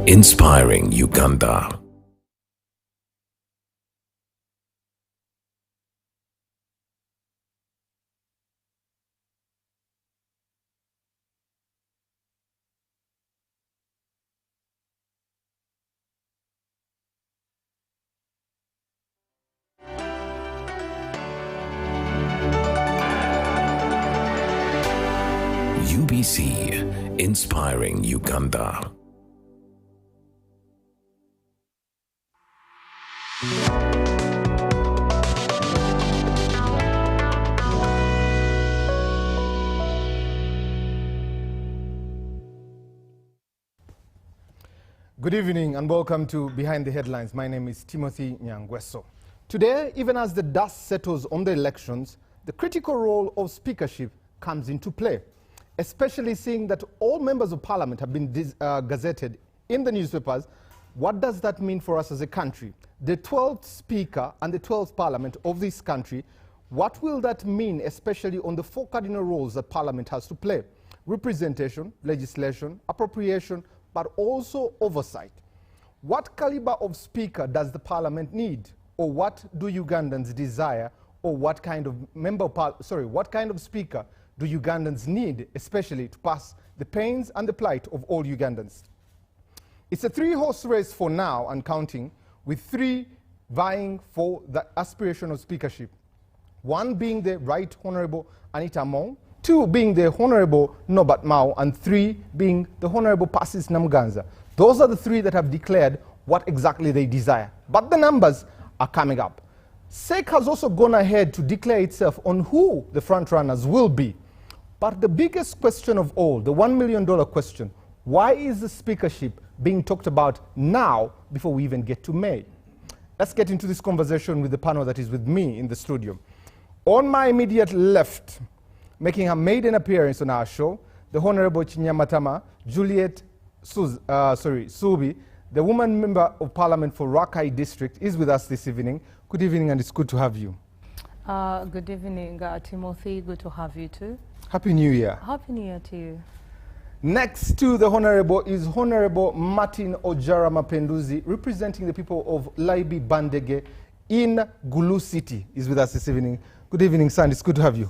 inspiring Uganda. UBC, inspiring Uganda. Good evening and welcome to Behind the Headlines. My name is Timothy Nyangweso. Today, even as the dust settles on the elections, the critical role of speakership comes into play, especially seeing that all members of parliament have been gazetted in the newspapers. What does that mean for us as a country? The 12th speaker and the 12th parliament of this country, what will that mean, especially on the four cardinal roles that parliament has to play? Representation, legislation, appropriation, but also oversight. What caliber of speaker does the parliament need? Or what do Ugandans desire? Or what kind of what kind of speaker do Ugandans need, especially to pass the pains and the plight of all Ugandans? It's a three-horse race for now and counting, with three vying for the aspiration of speakership. One being the Right Honourable Anita Among, two being the Honourable Norbert Mao, and three being the Honourable Persis Namuganza. Those are the three that have declared what exactly they desire. But the numbers are coming up. SEC has also gone ahead to declare itself on who the frontrunners will be. But the biggest question of all, the $1 million question, why is the speakership being talked about now before we even get to May? Let's get into this conversation with the panel that is with me in the studio. On my immediate left, making her maiden appearance on our show, the Honourable Chinyamatama Juliet Subi, the woman member of parliament for Rakai district, is with us this evening. Good evening, and it's good to have you. Good evening, Timothy. Good to have you too. Happy New Year. Happy New Year to you. Next to the Honourable is Honourable Martin Ojara Mapenduzi, representing the people of Laibi Bandege in Gulu City, is with us this evening. Good evening, son. It's good to have you.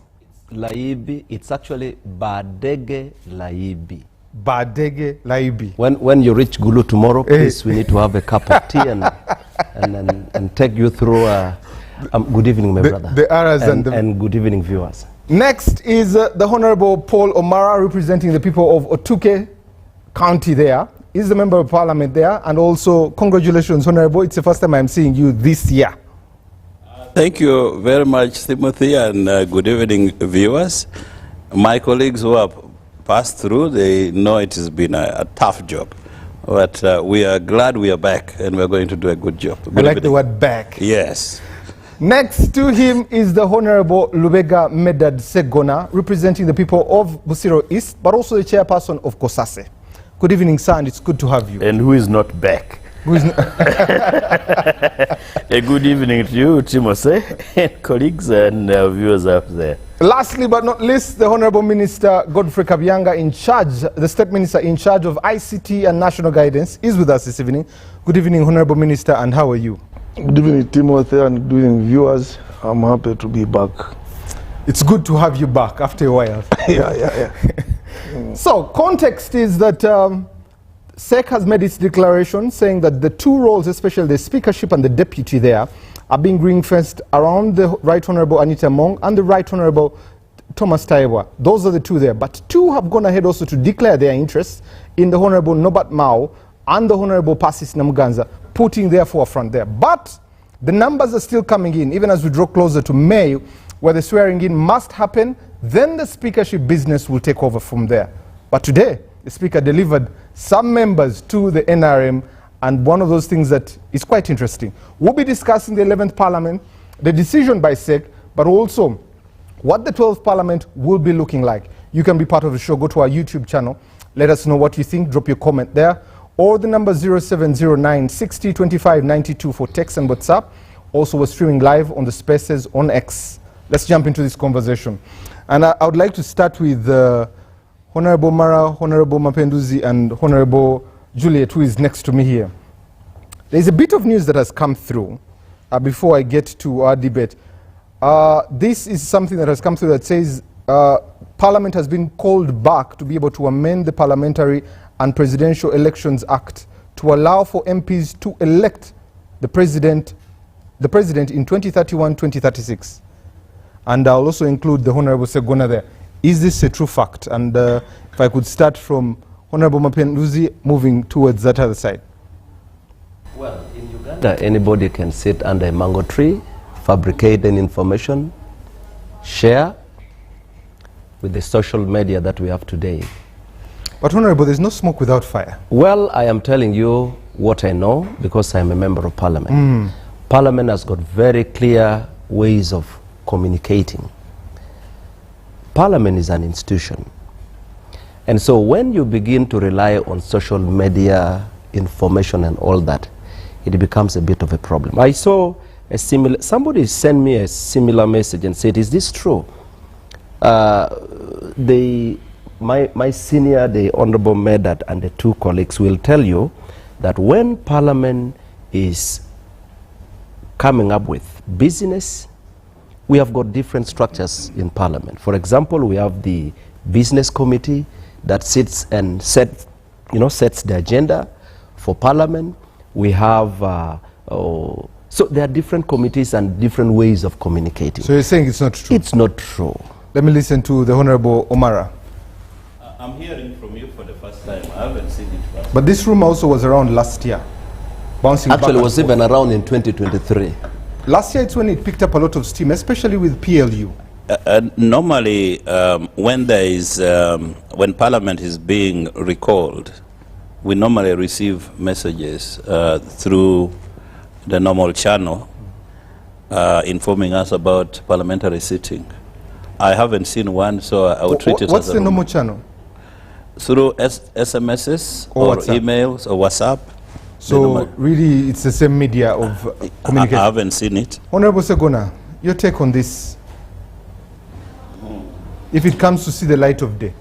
Laibi, it's actually Badege Laibi. Badege Laibi. When you reach Gulu tomorrow, please, we need to have a cup of tea and take you through. Good evening, my brother. The Aras and good evening, viewers. Next is the Honourable Paul Omara, representing the people of Otuke County there. He's the member of parliament there, and also congratulations, Honourable. It's the first time I'm seeing you this year. Thank you very much, Timothy, and good evening, viewers. My colleagues who have passed through, they know it has been a tough job, but we are glad we are back, and we're going to do a good job. I like the word back. Yes. Next to him is the Honourable Lubega Medad Segona, representing the people of Busiro East, but also the chairperson of Kosase. Good evening, sir, and it's good to have you. And who is not back? A good evening to you, Timothy, and colleagues and viewers up there. Lastly but not least, the Honourable Minister Godfrey Kabyanga, in charge, the State Minister in charge of ICT and National Guidance, is with us this evening. Good evening, Honourable Minister, and how are you? Good evening, Timothy, and good evening, viewers. I'm happy to be back. It's good to have you back after a while. Yeah. So, context is that SEC has made its declaration saying that the two roles, especially the speakership and the deputy there, are being ring-fenced around the Right Honourable Anita Among and the Right Honourable Thomas Taiwa. Those are the two there. But two have gone ahead also to declare their interests in the Honourable Norbert Mao and the Honourable Persis Namuganza, putting their forefront there. But the numbers are still coming in, even as we draw closer to May, where the swearing-in must happen. Then the speakership business will take over from there. But today, the Speaker delivered some members to the NRM, and one of those things that is quite interesting. We'll be discussing the 11th Parliament, the decision by SEC, but also what the 12th Parliament will be looking like. You can be part of the show. Go to our YouTube channel. Let us know what you think. Drop your comment there. Or the number 0709 60 25 92 for text and WhatsApp. Also, we're streaming live on the Spaces on X. Let's jump into this conversation. And I would like to start with Honourable Mara, Honourable Mapenduzi, and Honourable Juliet, who is next to me here. There's a bit of news that has come through before I get to our debate. This is something that has come through that says Parliament has been called back to be able to amend the Parliamentary and Presidential Elections Act to allow for MPs to elect the president in 2031-2036. And I'll also include the Honorable Segona there. Is this a true fact? And if I could start from Honorable Mapenduzi, moving towards that other side. Well, in Uganda, anybody can sit under a mango tree, fabricate an information, share with the social media that we have today. But Honorable, there's no smoke without fire. Well, I am telling you what I know because I'm a member of Parliament. Parliament has got very clear ways of communicating. Parliament is an institution. And so when you begin to rely on social media information and all that, it becomes a bit of a problem. I saw a similar, somebody sent me a similar message and said, is this true? My senior, the Honorable Medat, and the two colleagues will tell you that when Parliament is coming up with business, we have got different structures in Parliament. For example, we have the business committee that sits and sets the agenda for Parliament. We have, so there are different committees and different ways of communicating. So you're saying it's not true? It's not true. Let me listen to the Honorable Omara. I'm hearing from you for the first time. I haven't seen it first. But this rumor also was around last year. Bouncing Actually, back it was even around in 2023. Last year, it's when it picked up a lot of steam, especially with PLU. Normally, when there is, when Parliament is being recalled, we normally receive messages through the normal channel informing us about parliamentary sitting. I haven't seen one, so I will treat it as What's a the normal rumor. channel? Through SMSs Or or WhatsApp. emails or WhatsApp. So really, it's the same media of communication. I haven't seen it. Honorable Segona, your take on this? If it comes to see the light of day.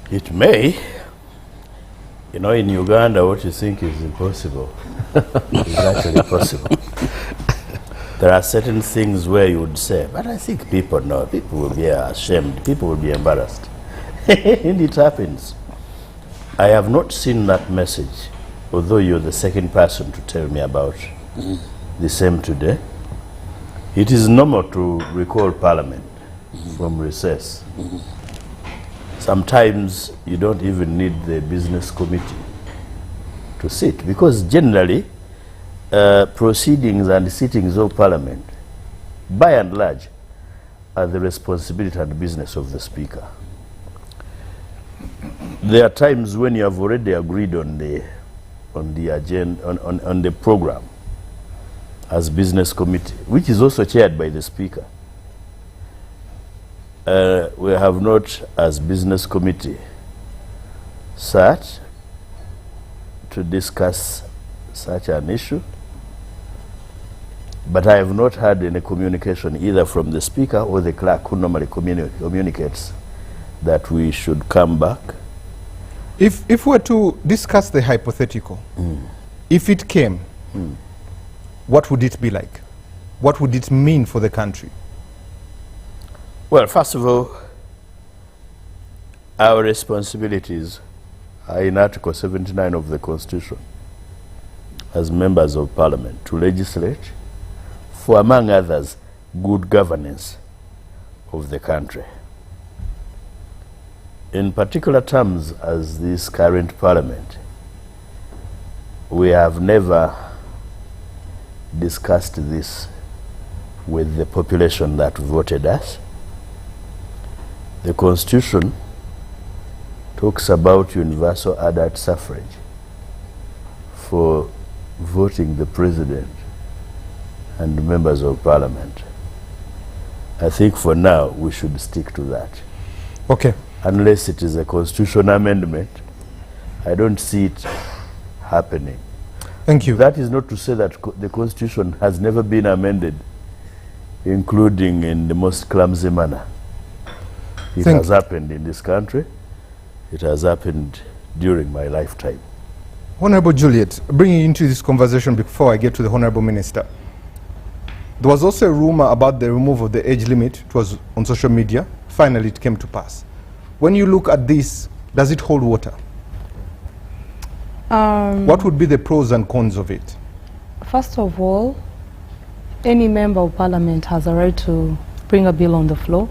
It may. You know, in Uganda, what you think is impossible is actually possible. There are certain things where you would say, but I think people know. People will be ashamed. People will be embarrassed. And it happens. I have not seen that message, although you're the second person to tell me about the same today. It is normal to recall Parliament from recess. Sometimes you don't even need the business committee to sit, because generally proceedings and sittings of Parliament, by and large, are the responsibility and business of the Speaker. There are times when you have already agreed on the agenda, on the program as business committee, which is also chaired by the Speaker. We have not, as business committee, sat to discuss such an issue, but I have not had any communication either from the Speaker or the clerk, who normally communicates that we should come back. If we're to discuss the hypothetical, if it came, what would it be like? What would it mean for the country? Well, first of all, our responsibilities are in Article 79 of the Constitution as members of Parliament to legislate for, among others, good governance of the country. In particular terms, as this current Parliament, we have never discussed this with the population that voted us. The Constitution talks about universal adult suffrage for voting the President and members of Parliament. I think for now we should stick to that. Okay. Unless it is a constitutional amendment, I don't see it happening. Thank you. That is not to say that the Constitution has never been amended, including in the most clumsy manner. It has happened in this country. It has happened during my lifetime. Honorable Juliet, bringing you into this conversation before I get to the Honorable Minister. There was also a rumor about the removal of the age limit. It was on social media. Finally, it came to pass. When you look at this, does it hold water? What would be the pros and cons of it? First of all, any member of parliament has a right to bring a bill on the floor.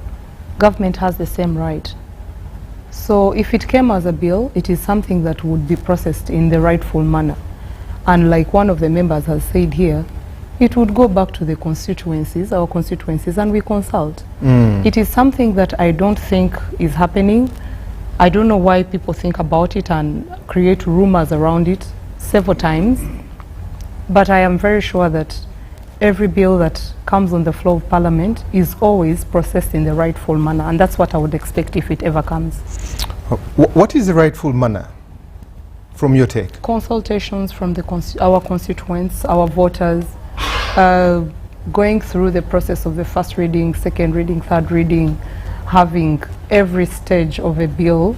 Government has the same right. So if it came as a bill, it is something that would be processed in the rightful manner. And like one of the members has said here, it would go back to the constituencies, our constituencies, and we consult. It is something that I don't think is happening. I don't know why people think about it and create rumors around it several times. But I am very sure that every bill that comes on the floor of Parliament is always processed in the rightful manner, and that's what I would expect if it ever comes. What is the rightful manner, from your take? Consultations from our constituents, our voters, going through the process of the first reading, second reading, third reading, having every stage of a bill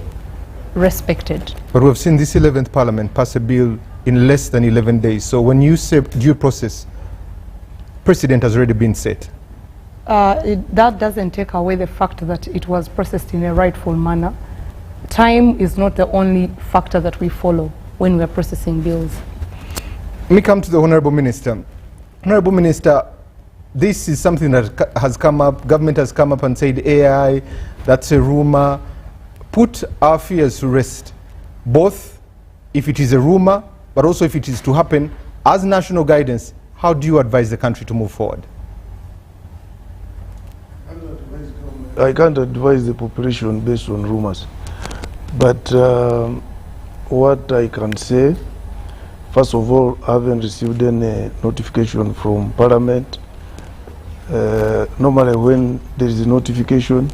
respected. But we've seen this 11th Parliament pass a bill in less than 11 days. So when you say due process, precedent has already been set. That doesn't take away the fact that it was processed in a rightful manner. Time is not the only factor that we follow when we are processing bills. Let me come to the Honourable Minister. Honourable Minister, this is something that has come up, government has come up and said AI, that's a rumour. Put our fears to rest, both if it is a rumour, but also if it is to happen. As national guidance, how do you advise the country to move forward? I can't advise the population based on rumors. But what I can say, first of all, I haven't received any notification from Parliament. Normally when there is a notification,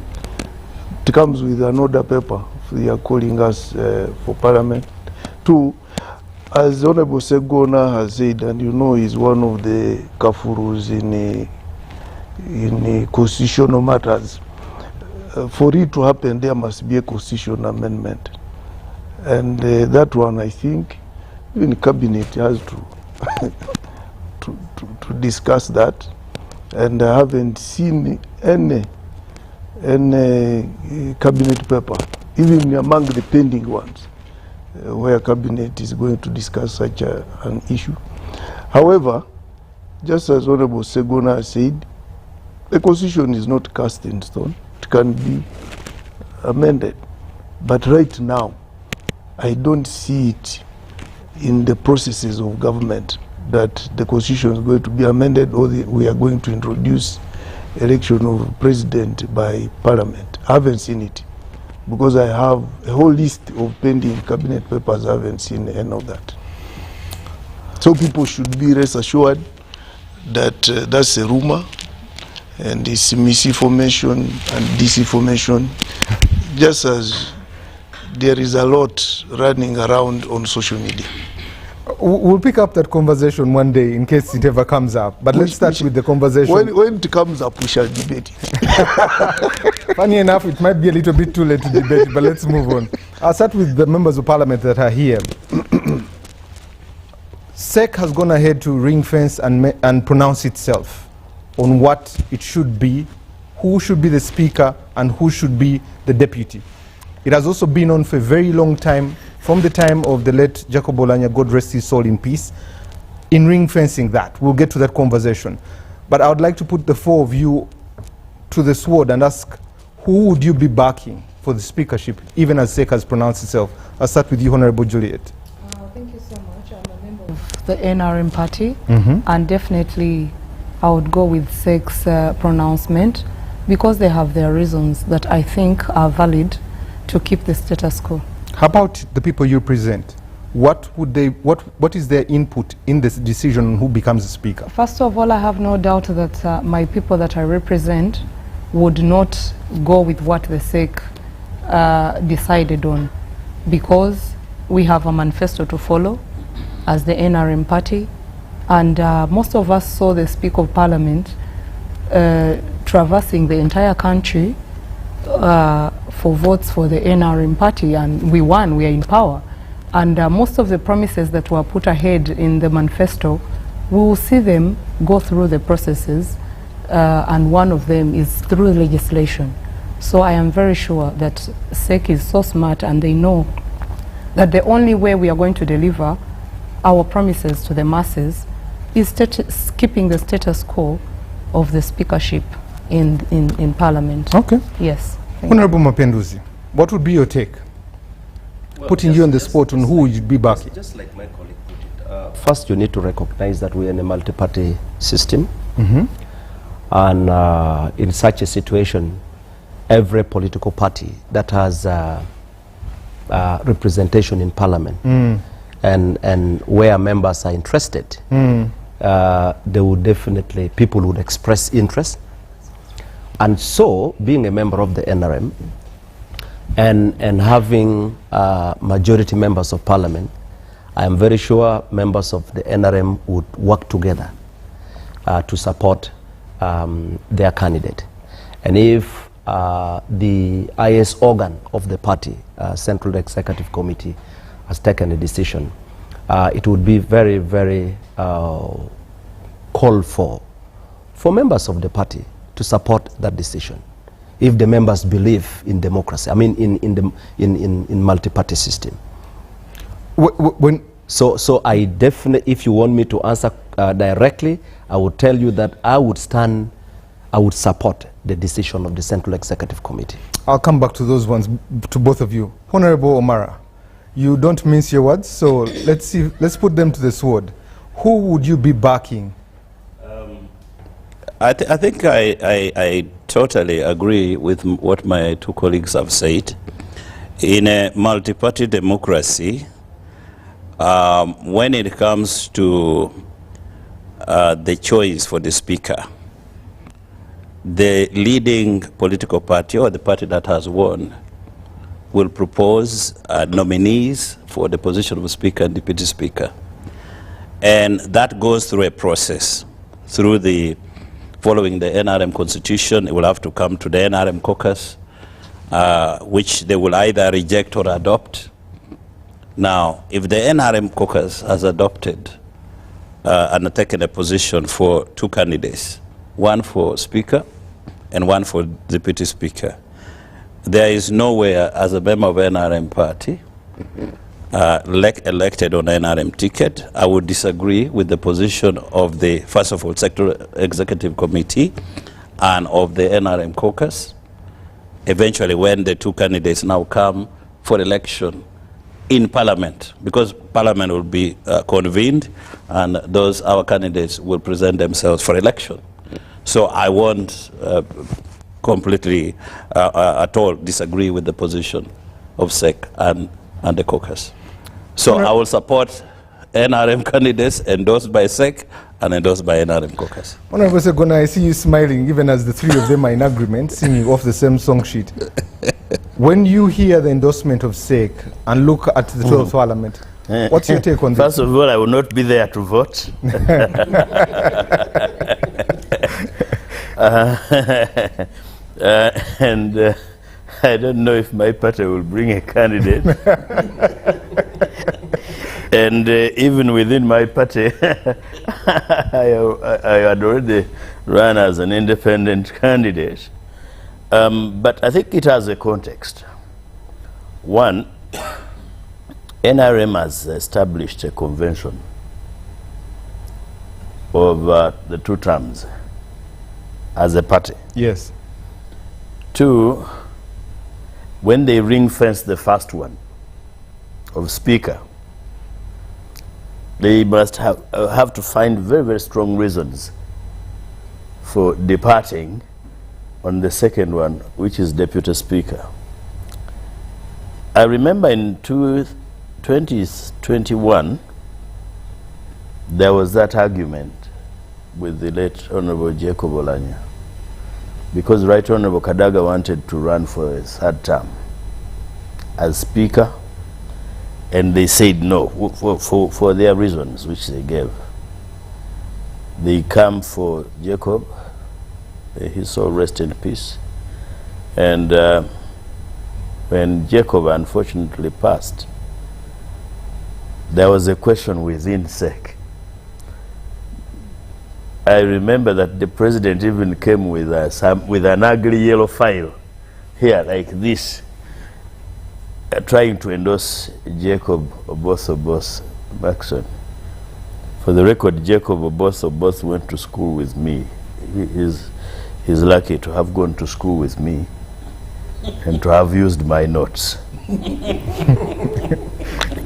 it comes with an order paper. They are calling us for Parliament. Two, as Honorable Segona has said, and you know he's one of the kafurus in constitutional matters, for it to happen, there must be a constitutional amendment. And that one, I think, even Cabinet has to discuss that. And I haven't seen any Cabinet paper, even among the pending ones, where Cabinet is going to discuss such an issue. However, just as Honorable Segona said, the Constitution is not cast in stone. It can be amended. But right now, I don't see it in the processes of government that the Constitution is going to be amended or we are going to introduce election of president by Parliament. I haven't seen it because I have a whole list of pending Cabinet papers. I haven't seen any of that. So people should be rest assured that that's a rumor and it's misinformation and disinformation, just as there is a lot running around on social media. We'll pick up that conversation one day in case it ever comes up. But let's start with the conversation. When it comes up, we shall debate it. Funny enough, it might be a little bit too late to debate, but let's move on. I'll start with the members of Parliament that are here. SEC has gone ahead to ring fence and pronounce itself on what it should be, who should be the Speaker, and who should be the Deputy. It has also been on for a very long time, from the time of the late Jacob Olanya, God rest his soul in peace, in ring fencing that. We'll get to that conversation. But I would like to put the four of you to the sword and ask, who would you be backing for the speakership, even as SEC has pronounced itself? I'll start with you, Honorable Juliet. Thank you so much. I'm a member of the NRM party, and definitely I would go with SEC's pronouncement because they have their reasons that I think are valid to keep the status quo. How about the people you represent? What is their input in this decision on who becomes the Speaker? First of all, I have no doubt that my people that I represent would not go with what the SEC decided on, because we have a manifesto to follow as the NRM party, and most of us saw the Speaker of Parliament traversing the entire country for votes for the NRM party, and we won, we are in power. And most of the promises that were put ahead in the manifesto, we will see them go through the processes, and one of them is through legislation. So I am very sure that SEC is so smart, and they know that the only way we are going to deliver our promises to the masses is keeping the status quo of the speakership in Parliament. Okay. Yes. Honorable Mapenduzi, what would be your take? Well, putting you on the spot on who you'd be backing. Just like my colleague put it, first you need to recognize that we're in a multi-party system. And in such a situation, every political party that has representation in Parliament and where members are interested, they would definitely, people would express interest. And so, being a member of the NRM and having majority members of Parliament, I am very sure members of the NRM would work together to support their candidate. And if the highest organ of the party, Central Executive Committee, has taken a decision, it would be very, very called for members of the party to support that decision, if the members believe in democracy. I mean, in multi-party system. So I definitely, if you want me to answer directly, I would tell you that I would support the decision of the Central Executive Committee. I'll come back to those ones, to both of you. Honorable Omara, you don't mince your words, so let's put them to the sword. Who would you be backing? I think I totally agree with what my two colleagues have said. In a multi-party democracy, when it comes to the choice for the speaker, the leading political party or the party that has won will propose nominees for the position of speaker and deputy speaker. And that goes through a process, following the NRM constitution. It will have to come to the NRM caucus, which they will either reject or adopt. Now, if the NRM caucus has adopted and taken a position for two candidates, one for speaker and one for deputy speaker, there is nowhere as a member of NRM party elected on NRM ticket, I would disagree with the position of the, first of all, Sector Executive Committee and of the NRM caucus. Eventually, when the two candidates now come for election in Parliament, because Parliament will be convened and our candidates will present themselves for election. So I won't completely at all disagree with the position of SEC and the caucus. So I will support NRM candidates endorsed by SEC and endorsed by NRM caucus. Honorable Segona, I see you smiling even as the three of them are in agreement, singing off the same song sheet. When you hear the endorsement of SEC and look at the 12th Parliament, what's your take on this? First of all, I will not be there to vote. And I don't know if my party will bring a candidate. And even within my party, I had already run as an independent candidate. But I think it has a context. One, NRM has established a convention of the two terms as a party. Yes. Two, when they ring-fence the first one of speaker, they must have to find very, very strong reasons for departing on the second one, which is deputy speaker. I remember in 2021, there was that argument with the late Honorable Jacob Olanya, because Right Honorable Kadaga wanted to run for a third term as speaker, and they said no, for their reasons, which they gave. They come for Jacob, his soul rest in peace. And when Jacob unfortunately passed, there was a question within SEC. I remember that the president even came with with an ugly yellow file here like this, trying to endorse Jacob Oboth Maxson. For the record, Jacob Oboth went to school with me. He's lucky to have gone to school with me and to have used my notes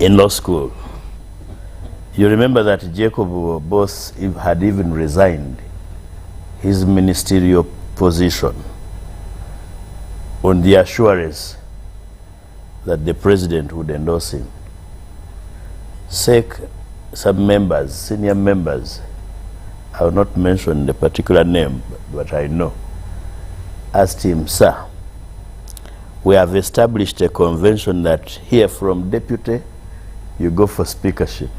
in law school. You remember that Jacob Oboth had even resigned his ministerial position on the assurance that the president would endorse him. SEC, some members, senior members, I will not mention the particular name, but I know, asked him, "Sir, we have established a convention that here from deputy, you go for speakership.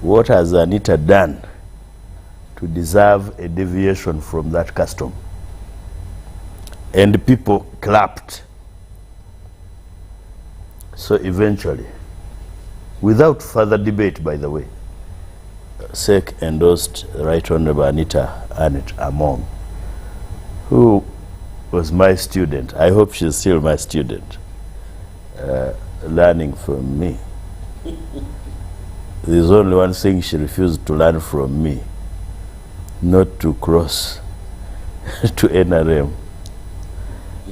What has Anita done to deserve a deviation from that custom?" And people clapped. So eventually, without further debate, by the way, SEC endorsed Right Honorable Anita Among, who was my student. I hope she's still my student, learning from me. There's only one thing she refused to learn from me: not to cross to NRM.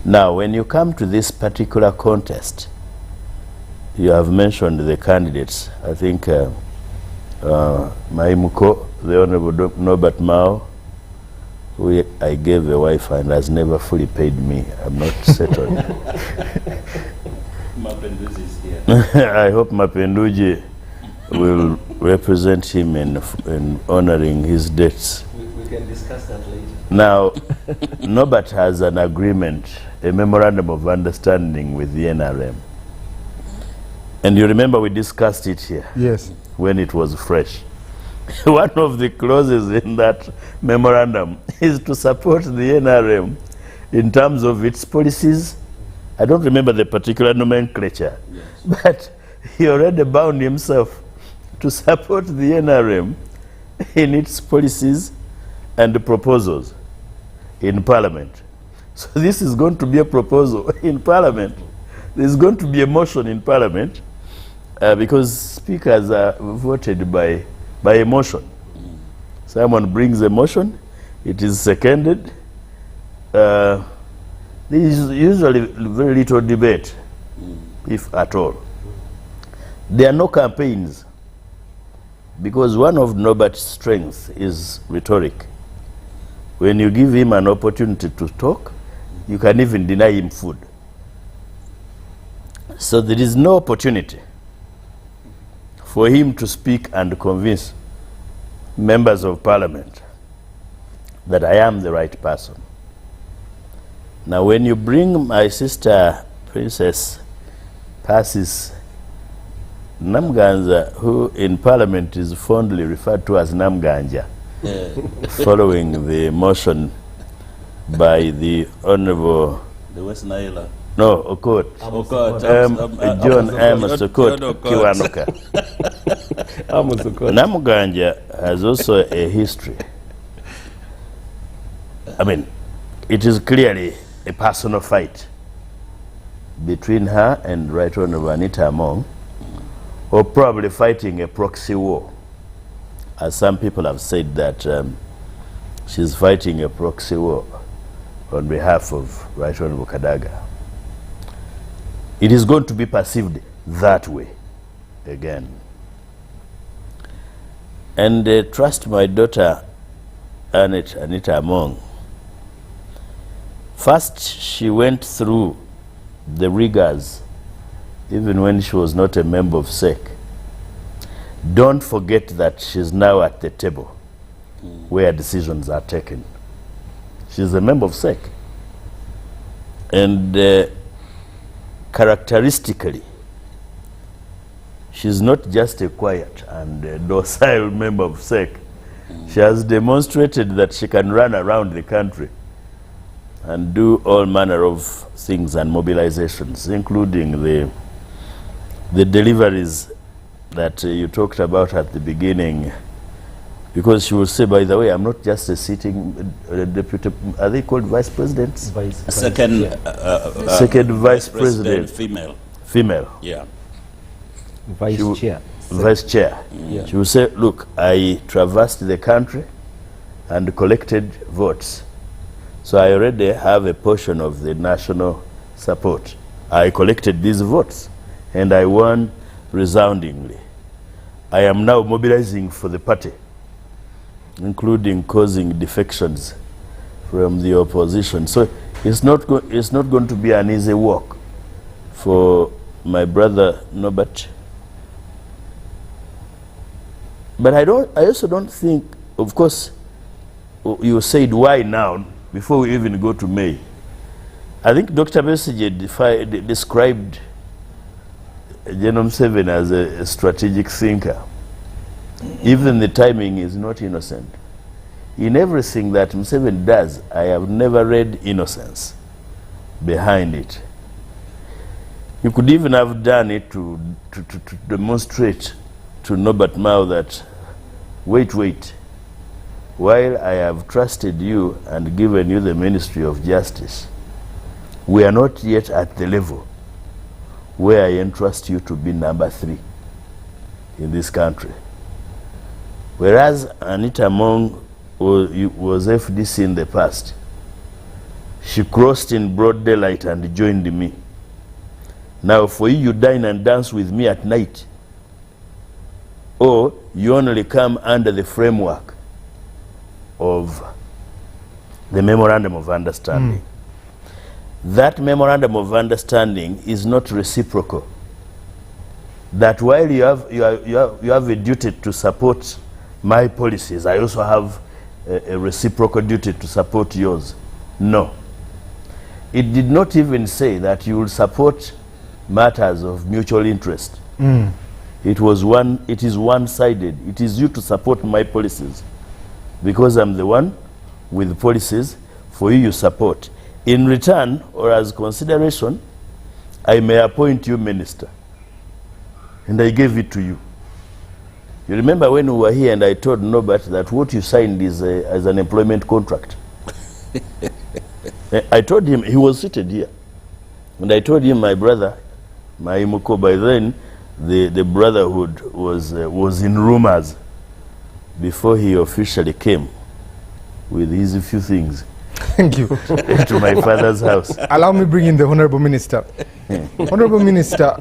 Now, when you come to this particular contest, you have mentioned the candidates. I think Maimuko, the Honorable Norbert Mao, who I gave a wife and has never fully paid me. I'm not settled. Mapenduji is here. I hope Mapenduji will represent him in honoring his debts. We can discuss that later. Now, Norbert has an agreement, a memorandum of understanding with the NRM. And you remember we discussed it here? Yes. When it was fresh. One of the clauses in that memorandum is to support the NRM in terms of its policies. I don't remember the particular nomenclature, yes, but he already bound himself to support the NRM in its policies and proposals in Parliament. So this is going to be a proposal in Parliament. There's going to be a motion in Parliament because speakers are voted by a motion. Someone brings a motion, it is seconded. There is usually very little debate, if at all. There are no campaigns, because one of Norbert's strengths is rhetoric. When you give him an opportunity to talk, you can even deny him food. So there is no opportunity for him to speak and convince members of Parliament that I am the right person. Now, when you bring my sister, Princess Persis Namganja, who in Parliament is fondly referred to as Namganja, following the motion by the Honorable... The West Nile. No, Okot. John Amos Okot Kiwanuka. Namganja has also a history. I mean, it is clearly a personal fight between her and Right Honorable Anita Among, or probably fighting a proxy war. As some people have said that she's fighting a proxy war on behalf of Right Honorable Kadaga. It is going to be perceived that way again. And trust my daughter, Anita Among. First, she went through the rigors, even when she was not a member of SEC. Don't forget that she's now at the table where decisions are taken. She's a member of SEC. And characteristically, she's not just a quiet and docile member of SEC. She has demonstrated that she can run around the country and do all manner of things and mobilizations, including the deliveries that you talked about at the beginning, because she will say, by the way, I'm not just a sitting deputy, are they called vice presidents? Second Vice president. Female. Female. Yeah. Vice chair. Vice chair. Yeah. She will say, look, I traversed the country and collected votes. So I already have a portion of the national support. I collected these votes and I won resoundingly. I am now mobilizing for the party, including causing defections from the opposition. So it's not going to be an easy walk for my brother Norbert. But I also don't think, of course, you said why now, before we even go to May. I think Dr. Besigye described General Museveni as a strategic thinker. Even the timing is not innocent. In everything that Museveni does, I have never read innocence behind it. You could even have done it to demonstrate to Norbert Mao that, wait, while I have trusted you and given you the Ministry of Justice, we are not yet at the level where I entrust you to be number 3 in this country. Whereas Anita Mong was FDC in the past, she crossed in broad daylight and joined me. Now for you dine and dance with me at night, or you only come under the framework of the Memorandum of Understanding. That Memorandum of Understanding is not reciprocal. That while you have a duty to support my policies, I also have a reciprocal duty to support yours. No. It did not even say that you will support matters of mutual interest. It is one-sided. It is you to support my policies, because I'm the one with policies for you support. In return, or as consideration, I may appoint you minister. And I gave it to you. You remember when we were here and I told Norbert that what you signed is as an employment contract. I told him, he was seated here. And I told him, my brother, my Imuko, by then, the brotherhood was in rumors before he officially came with his few things. Thank you. To my father's house. Allow me bring in the Honorable Minister. Honorable Minister,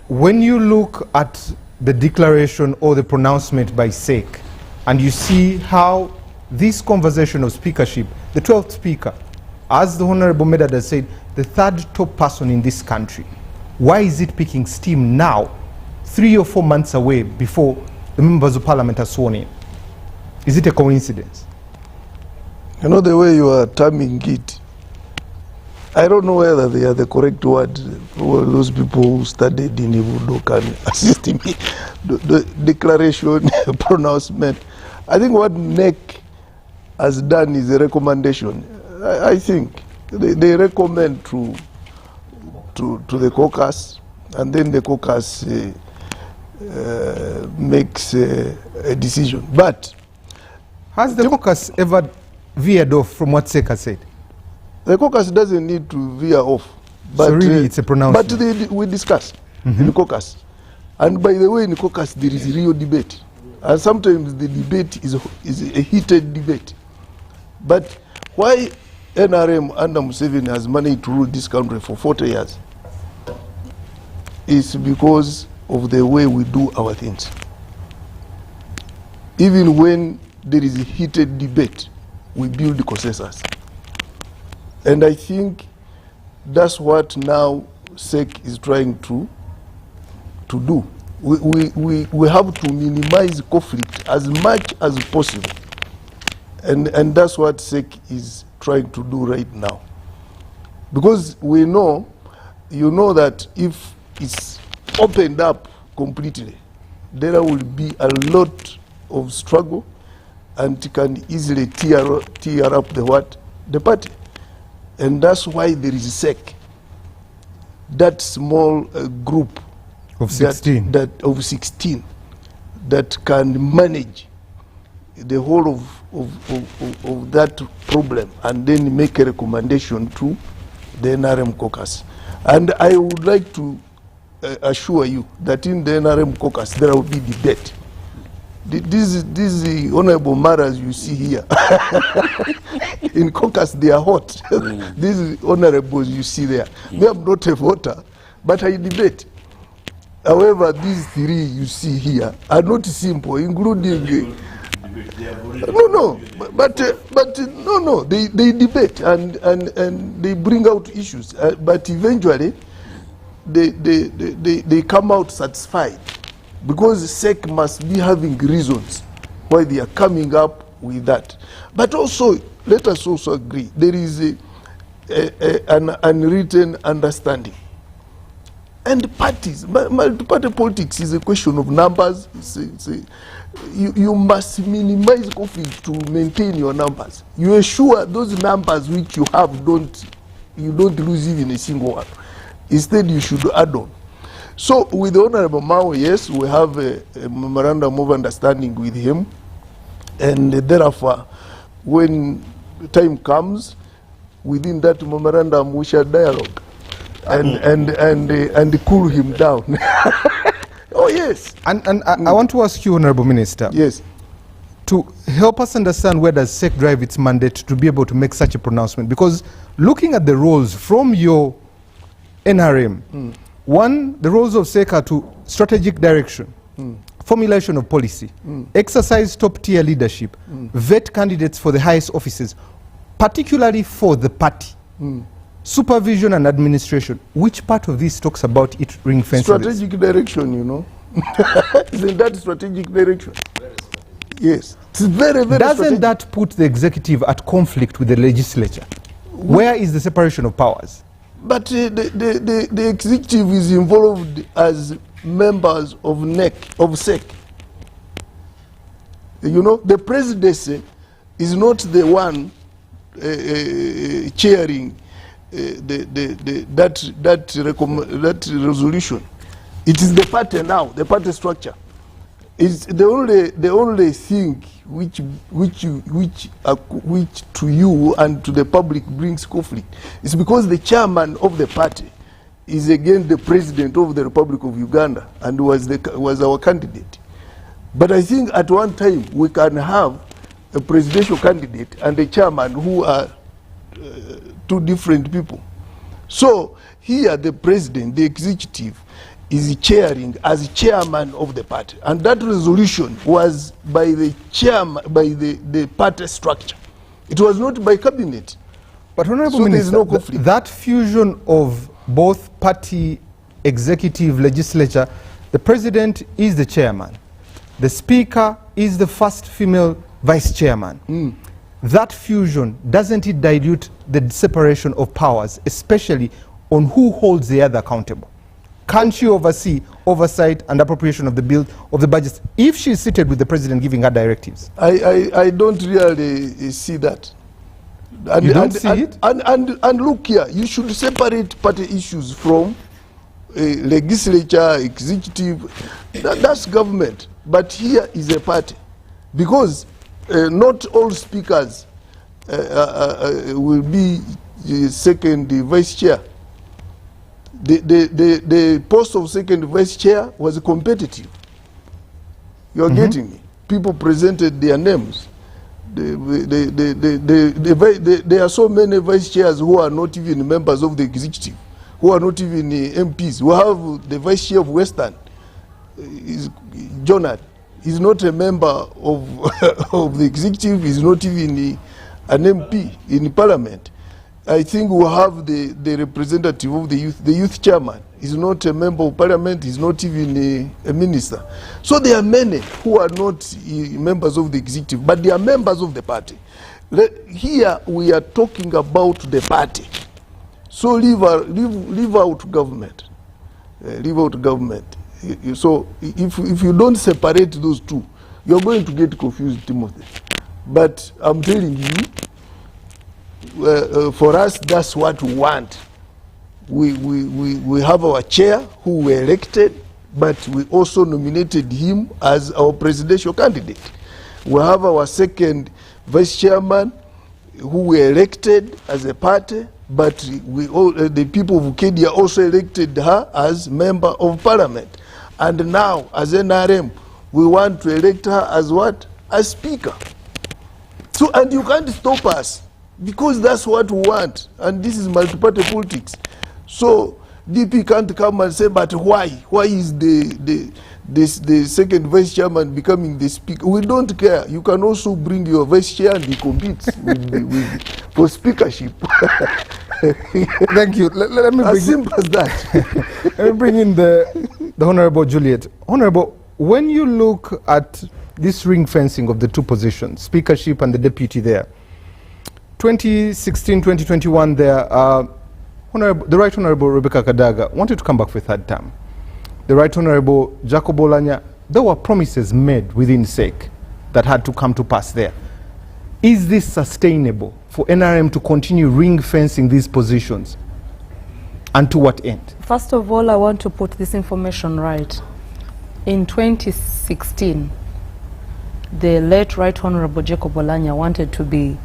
when you look at the declaration or the pronouncement by SEC, and you see how this conversation of speakership, the 12th speaker, as the Honorable Medad has said, the 3rd top person in this country, why is it picking steam now, 3 or 4 months away before the members of parliament are sworn in? Is it a coincidence? You know, the way you are terming it, I don't know whether they are the correct word. Those people who studied in Ibudo can assist me. The declaration, pronouncement. I think what NEC has done is a recommendation. I think they recommend to the caucus, and then the caucus makes a decision. But has the caucus ever veered off from what SEC has said? The caucus doesn't need to veer off. But, so really it's a pronouncement. But we discuss in the caucus. And by the way, in the caucus there is real debate. And sometimes the debate is a heated debate. But why NRM under Museveni has managed to rule this country for 40 years is because of the way we do our things. Even when there is a heated debate, we build consensus. And I think that's what now SEC is trying to do. We have to minimize conflict as much as possible. And that's what SEC is trying to do right now. Because we know, you know that if it's opened up completely, there will be a lot of struggle, and it can easily tear up the party. And that's why there is SEC, that small group Of 16. Of 16 that can manage the whole of that problem and then make a recommendation to the NRM caucus. And I would like to assure you that in the NRM caucus there will be debate. These honorable matters you see here in caucus, they are hot. These honorables you see there, me, I'm not a voter, but I debate. However, these three you see here are not simple, including they debate and they bring out issues, but eventually they come out satisfied, because SEC must be having reasons why they are coming up with that. But also, let us also agree, there is an unwritten understanding. And parties, multi-party politics is a question of numbers. You must minimize conflict to maintain your numbers. You ensure those numbers which you have you don't lose even a single one. Instead, you should add on. So with the Honorable Mao, yes, we have a memorandum of understanding with him, and therefore, when time comes, within that memorandum, we shall dialogue and cool him down. Oh yes. And I want to ask you, Honorable Minister. Yes. To help us understand where does SEC drive its mandate to be able to make such a pronouncement, because looking at the roles from your NRM, one, the roles of SEC are to strategic direction, formulation of policy, exercise top-tier leadership, vet candidates for the highest offices, particularly for the party, supervision and administration. Which part of this talks about it ring-fencing? Strategic direction, you know. Isn't that strategic direction? Yes. It's very, very Doesn't strategic. that put the executive at conflict with the legislature? Where is the separation of powers? But the executive is involved as members of SEC. You know, the presidency is not the one chairing that resolution. It is the party now, the party structure. It's the only thing which to you and to the public brings conflict. It's because the chairman of the party is again the president of the Republic of Uganda and was our candidate. But I think at one time we can have a presidential candidate and a chairman who are two different people. So here the president, the executive, is chairing as chairman of the party, and that resolution was by the chairman, by the party structure. It was not by cabinet. But Honorable So Minister, there's no conflict. that fusion of both party, executive, legislature, the president is the chairman, the speaker is the first female vice chairman. That fusion, doesn't it dilute the separation of powers, especially on who holds the other accountable? Can't she oversee oversight and appropriation of the bill of the budget if she's seated with the president giving her directives? I don't really see that. And, You don't see it? And look here, you should separate party issues from legislature, executive. That's government. But here is a party. Because not all speakers will be second vice chair. The post of second vice chair was competitive. You're getting me? People presented their names. There are so many vice chairs who are not even members of the executive, who are not even MPs. We have the vice chair of Western, Jonathan. He's not a member of the executive. He's not even an MP in parliament. I think we have the representative of the youth chairman. He's not a member of parliament. He's not even a minister. So there are many who are not members of the executive, but they are members of the party. Here we are talking about the party. So leave out government. Leave out government. So if you don't separate those two, you're going to get confused, Timothy. But I'm telling you, for us, that's what we want. We have our chair who were elected but we also nominated him as our presidential candidate. We have our second vice chairman who were elected as a party, but we all, the people of Ukedia also elected her as member of parliament. And now, as NRM, we want to elect her as what? As speaker. So, and you can't stop us, because that's what we want. And this is multi-party politics. So, DP can't come and say, but why? Why is the second vice chairman becoming the speaker? We don't care. You can also bring your vice chair and he competes for speakership. Thank you. Let me as simple as that. Let me bring in the Honorable Juliet. Honorable, when you look at this ring fencing of the two positions, speakership and the deputy there, 2016, 2021 there, the Right Honorable Rebecca Kadaga wanted to come back for a third term. The Right Honorable Jacob Olanya, there were promises made within SEC that had to come to pass there. Is this sustainable for NRM to continue ring fencing these positions? And to what end? First of all, I want to put this information right. In 2016, the late Right Honorable Jacob Olanya wanted to be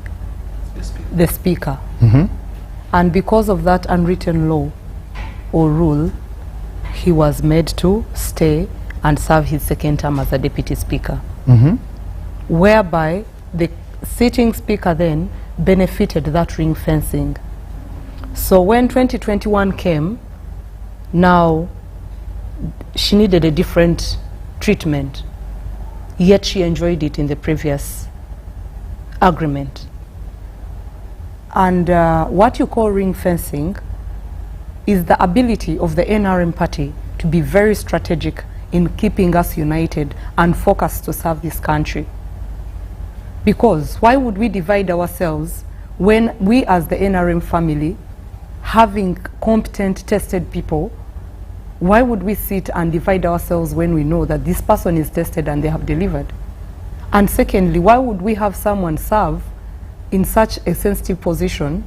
the speaker. And because of that unwritten law or rule, he was made to stay and serve his second term as a deputy speaker. Whereby the sitting speaker then benefited that ring fencing. So when 2021 came, now she needed a different treatment, yet she enjoyed it in the previous agreement. And what you call ring fencing is the ability of the NRM party to be very strategic in keeping us united and focused to serve this country. Because why would we divide ourselves when we as the NRM family, having competent, tested people, why would we sit and divide ourselves when we know that this person is tested and they have delivered? And secondly, why would we have someone serve in such a sensitive position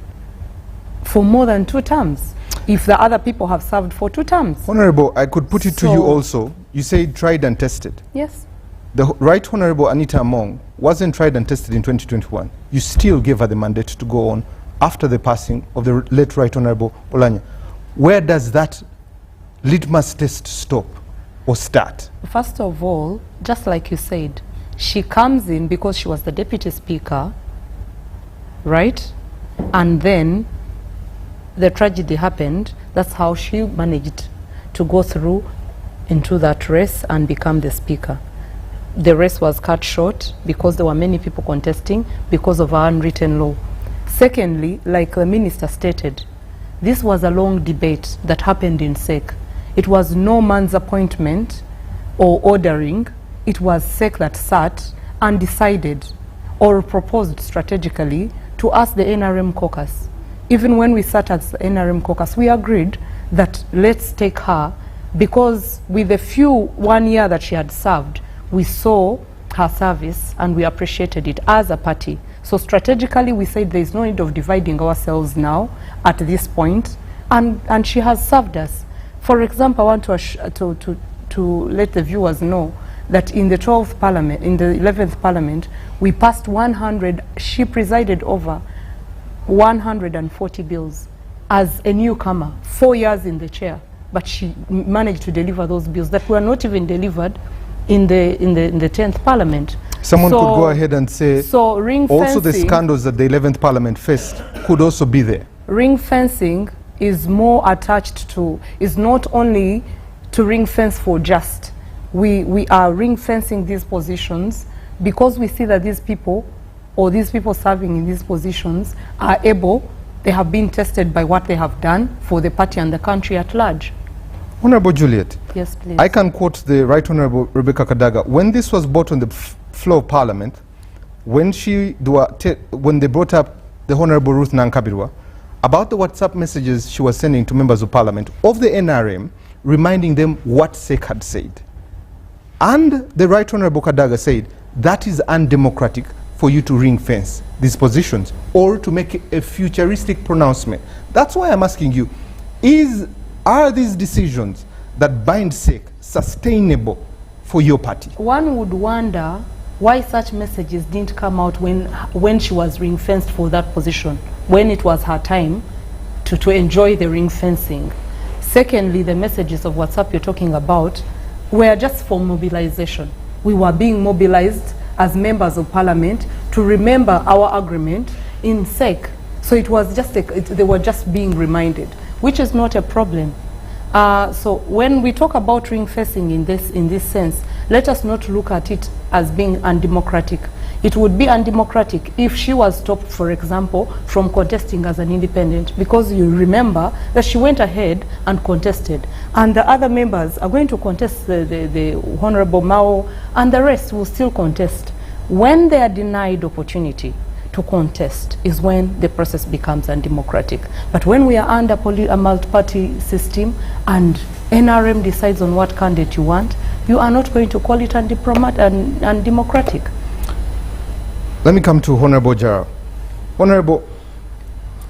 for more than 2 terms if the other people have served for 2 terms? Honorable, I could put it to you also. You say tried and tested. Yes. The Right Honorable Anita Among wasn't tried and tested in 2021. You still gave her the mandate to go on after the passing of the late Right Honorable Olanya. Where does that litmus test stop or start? First of all, just like you said, she comes in because she was the deputy speaker, right? And then the tragedy happened. That's how she managed to go through into that race and become the speaker. The race was cut short because there were many people contesting because of our unwritten law. Secondly, like the minister stated, this was a long debate that happened in SEC. It was no man's appointment or ordering. It was SEC that sat and decided or proposed strategically to ask the NRM caucus. Even when we sat as the NRM caucus, we agreed that let's take her, because with the few 1 year that she had served, we saw her service and we appreciated it as a party. So strategically we said there is no need of dividing ourselves now at this point, and she has served us. For example, I want to let the viewers know that in the 12th Parliament, in the 11th Parliament, we passed 100, she presided over 140 bills as a newcomer, 4 years in the chair, but she managed to deliver those bills that were not even delivered in the 10th Parliament. Someone could go ahead and say, so ring also fencing, the scandals that the 11th Parliament faced could also be there. Ring fencing is more attached to, is not only to ring fence for just. We are ring fencing these positions because we see that these people, or these people serving in these positions, are able, they have been tested by what they have done for the party and the country at large. Honorable Juliet. Yes, please. I can quote the Right Honorable Rebecca Kadaga. When this was brought on the floor of Parliament, when they brought up the Honorable Ruth Nankabirwa about the WhatsApp messages she was sending to members of Parliament of the NRM, reminding them what SEC had said. And the Right Honorable Kadaga said, that is undemocratic for you to ring fence these positions or to make a futuristic pronouncement. That's why I'm asking you, are these decisions that bind SEC sustainable for your party? One would wonder why such messages didn't come out when she was ring-fenced for that position, when it was her time to enjoy the ring fencing. Secondly, the messages of WhatsApp you're talking about were just for mobilization. We were being mobilized as members of parliament to remember our agreement in SEC. So it was just, they were just being reminded, which is not a problem. So when we talk about ring fencing in this sense, let us not look at it as being undemocratic. It would be undemocratic if she was stopped, for example, from contesting as an independent, because you remember that she went ahead and contested, and the other members are going to contest, the Honorable Mao, and the rest will still contest. When they are denied opportunity to contest is when the process becomes undemocratic. But when we are under a multi-party system and NRM decides on what candidate you want, you are not going to call it undemocratic. Let me come to Honorable Jara. Honorable,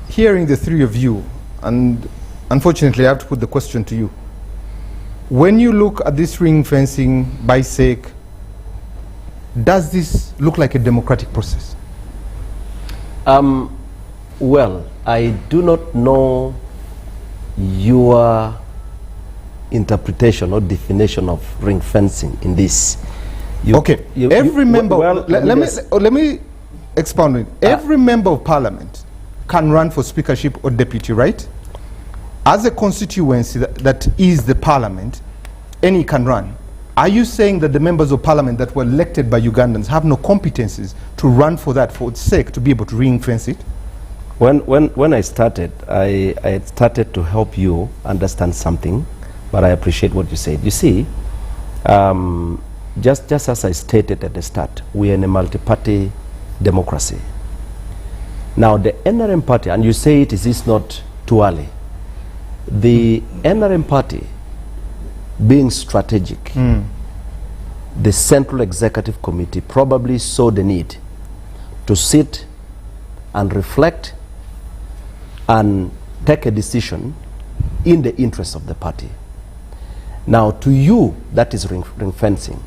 hearing the three of you, and unfortunately I have to put the question to you. When you look at this ring fencing by SEC, does this look like a democratic process? Well, I do not know your interpretation or definition of ring fencing in this. Every member, let me expound on it. Every member of parliament can run for speakership or deputy, right? As a constituency that is the parliament, any can run. Are you saying that the members of parliament that were elected by Ugandans have no competencies to run for that, for its sake, to be able to ring fence it? When I started, I started to help you understand something, but I appreciate what you said. You see, just as I stated at the start, we are in a multi-party democracy. Now the NRM party, and you say it is not too early, the NRM party being strategic, the Central Executive Committee probably saw the need to sit and reflect and take a decision in the interest of the party. Now to you, that is ring fencing.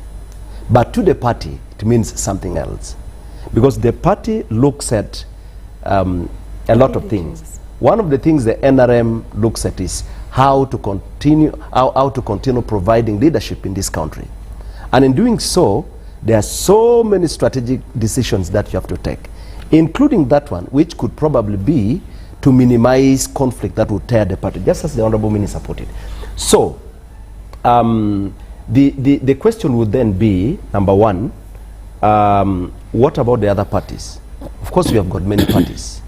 But to the party, it means something else. Because the party looks at a lot of things. One of the things the NRM looks at is how to continue providing leadership in this country. And in doing so, there are so many strategic decisions that you have to take, including that one, which could probably be to minimize conflict that would tear the party, just as the Honorable Minister put it. So, the question would then be, number one, what about the other parties? Of course, we have got many parties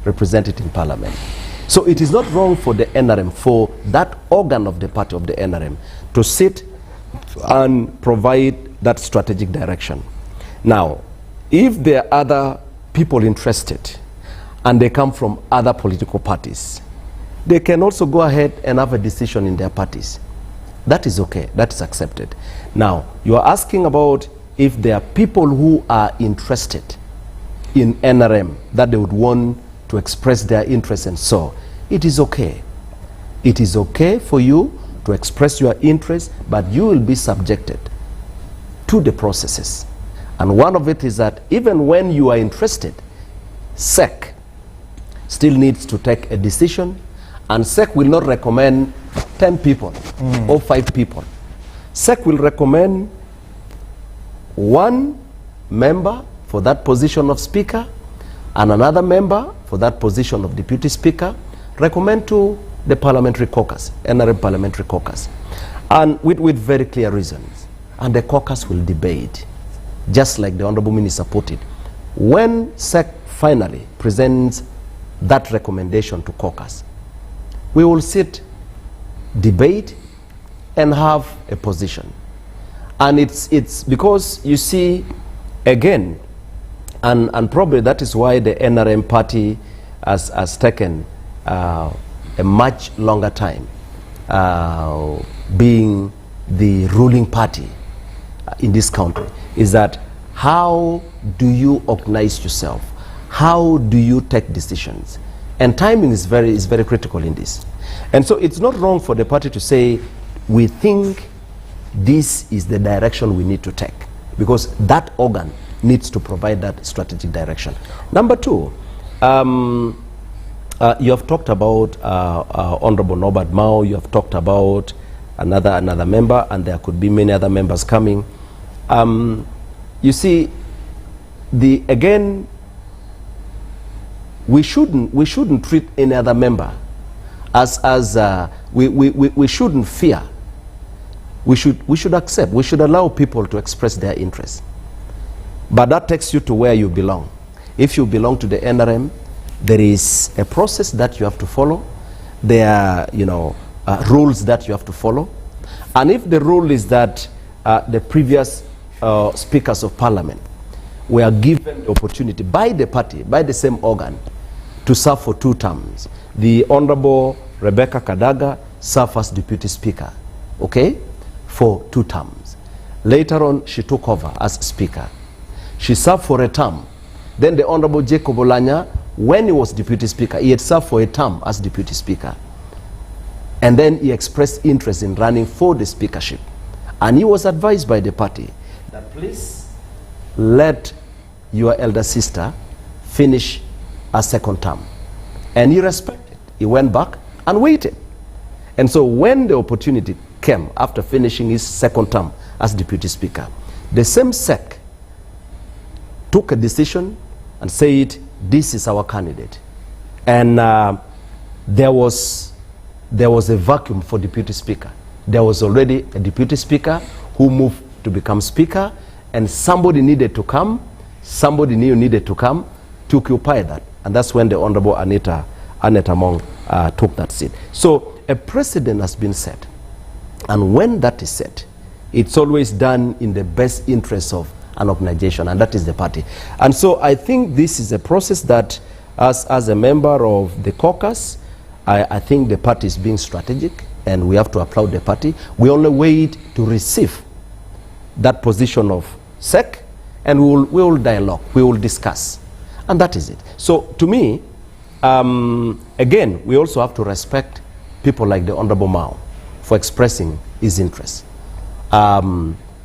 represented in Parliament. So it is not wrong for the NRM, for that organ of the party of the NRM, to sit and provide that strategic direction. Now, if there are other people interested and they come from other political parties, they can also go ahead and have a decision in their parties. That is okay, that is accepted. Now, you are asking about if there are people who are interested in NRM that they would want to express their interest, and so it is okay. It is okay for you to express your interest, but you will be subjected to the processes. And one of it is that even when you are interested, SEC still needs to take a decision, and SEC will not recommend 10 people or 5 people. SEC will recommend one member for that position of speaker and another member for that position of deputy speaker, recommend to the parliamentary caucus, NRM parliamentary caucus, and with very clear reasons. And the caucus will debate, just like the Honorable Minister put it. When SEC finally presents that recommendation to caucus, we will sit, debate, and have a position. And it's because, you see, again, and probably that is why the NRM party has taken a much longer time being the ruling party in this country, is that how do you organize yourself? How do you take decisions? And timing is very critical in this. And so it's not wrong for the party to say, we think this is the direction we need to take, because that organ needs to provide that strategic direction. Number two, you have talked about Honorable Norbert Mao, you have talked about another member, and there could be many other members coming. You see, again, we shouldn't treat any other member we shouldn't fear. We should accept. We should allow people to express their interests. But that takes you to where you belong. If you belong to the NRM, there is a process that you have to follow. There are, rules that you have to follow. And if the rule is that the previous speakers of parliament were given the opportunity by the party, by the same organ, to serve for 2 terms. The Honorable Rebecca Kadaga served as deputy speaker, okay, for 2 terms. Later on, she took over as speaker. She served for a term. Then the Honorable Jacob Olanya, when he was deputy speaker, he had served for a term as deputy speaker. And then he expressed interest in running for the speakership. And he was advised by the party that please let your elder sister finish a 2nd term. And he respected. He went back and waited. And so when the opportunity came after finishing his 2nd term as deputy speaker, the same SEC took a decision and said, this is our candidate. And there was a vacuum for deputy speaker. There was already a deputy speaker who moved to become speaker, and somebody needed to come, somebody new needed to come to occupy that. And that's when the Honorable Annette Among took that seat. So a precedent has been set. And when that is set, it's always done in the best interest of an organization, and that is the party. And so I think this is a process that, as a member of the caucus, I think the party is being strategic, and we have to applaud the party. We only wait to receive that position of SEC, and we will dialogue, we will discuss. And that is it. So to me, again, we also have to respect people like the Honorable Mao for expressing his interest.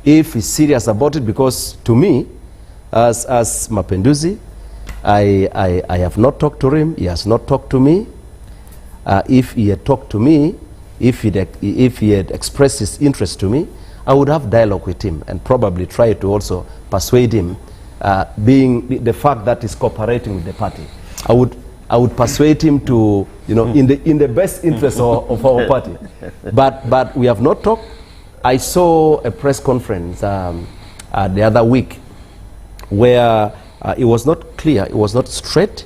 If he's serious about it, because to me, as Mapenduzi, I have not talked to him, he has not talked to me. If he had talked to me, if he had expressed his interest to me, I would have dialogue with him and probably try to also persuade him, being the fact that he's cooperating with the party. I would persuade him to, in the best interest of our party. But we have not talked. I saw a press conference the other week where it was not clear, it was not straight.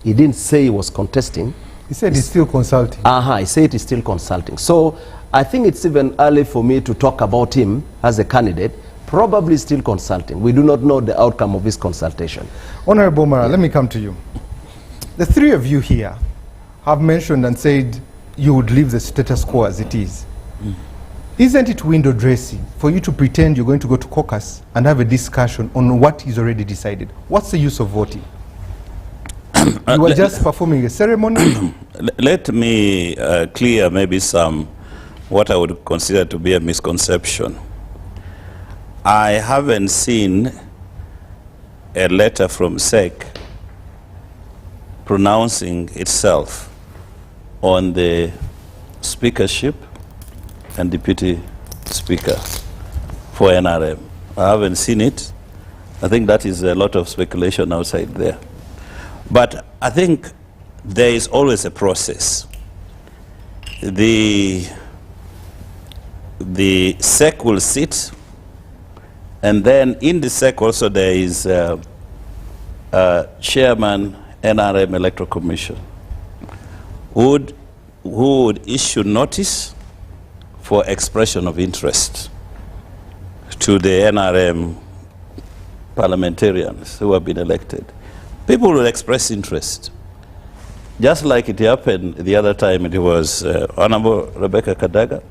He didn't say he was contesting. He said he's still consulting. He said he's still consulting. So I think it's even early for me to talk about him as a candidate. Probably still consulting. We do not know the outcome of his consultation. Honorable Mara, let me come to you. The 3 of you here have mentioned and said you would leave the status quo as it is. Isn't it window dressing for you to pretend you're going to go to caucus and have a discussion on what is already decided? What's the use of voting? You were just performing a ceremony. Let me clear maybe what I would consider to be a misconception. I haven't seen a letter from SEC pronouncing itself on the speakership and deputy speaker for NRM. I haven't seen it. I think that is a lot of speculation outside there. But I think there is always a process. The SEC will sit, and then in the SEC also there is Chairman NRM Electoral Commission who would issue notice for expression of interest to the NRM parliamentarians who have been elected. People will express interest. Just like it happened the other time, it was Honorable Rebecca Kadaga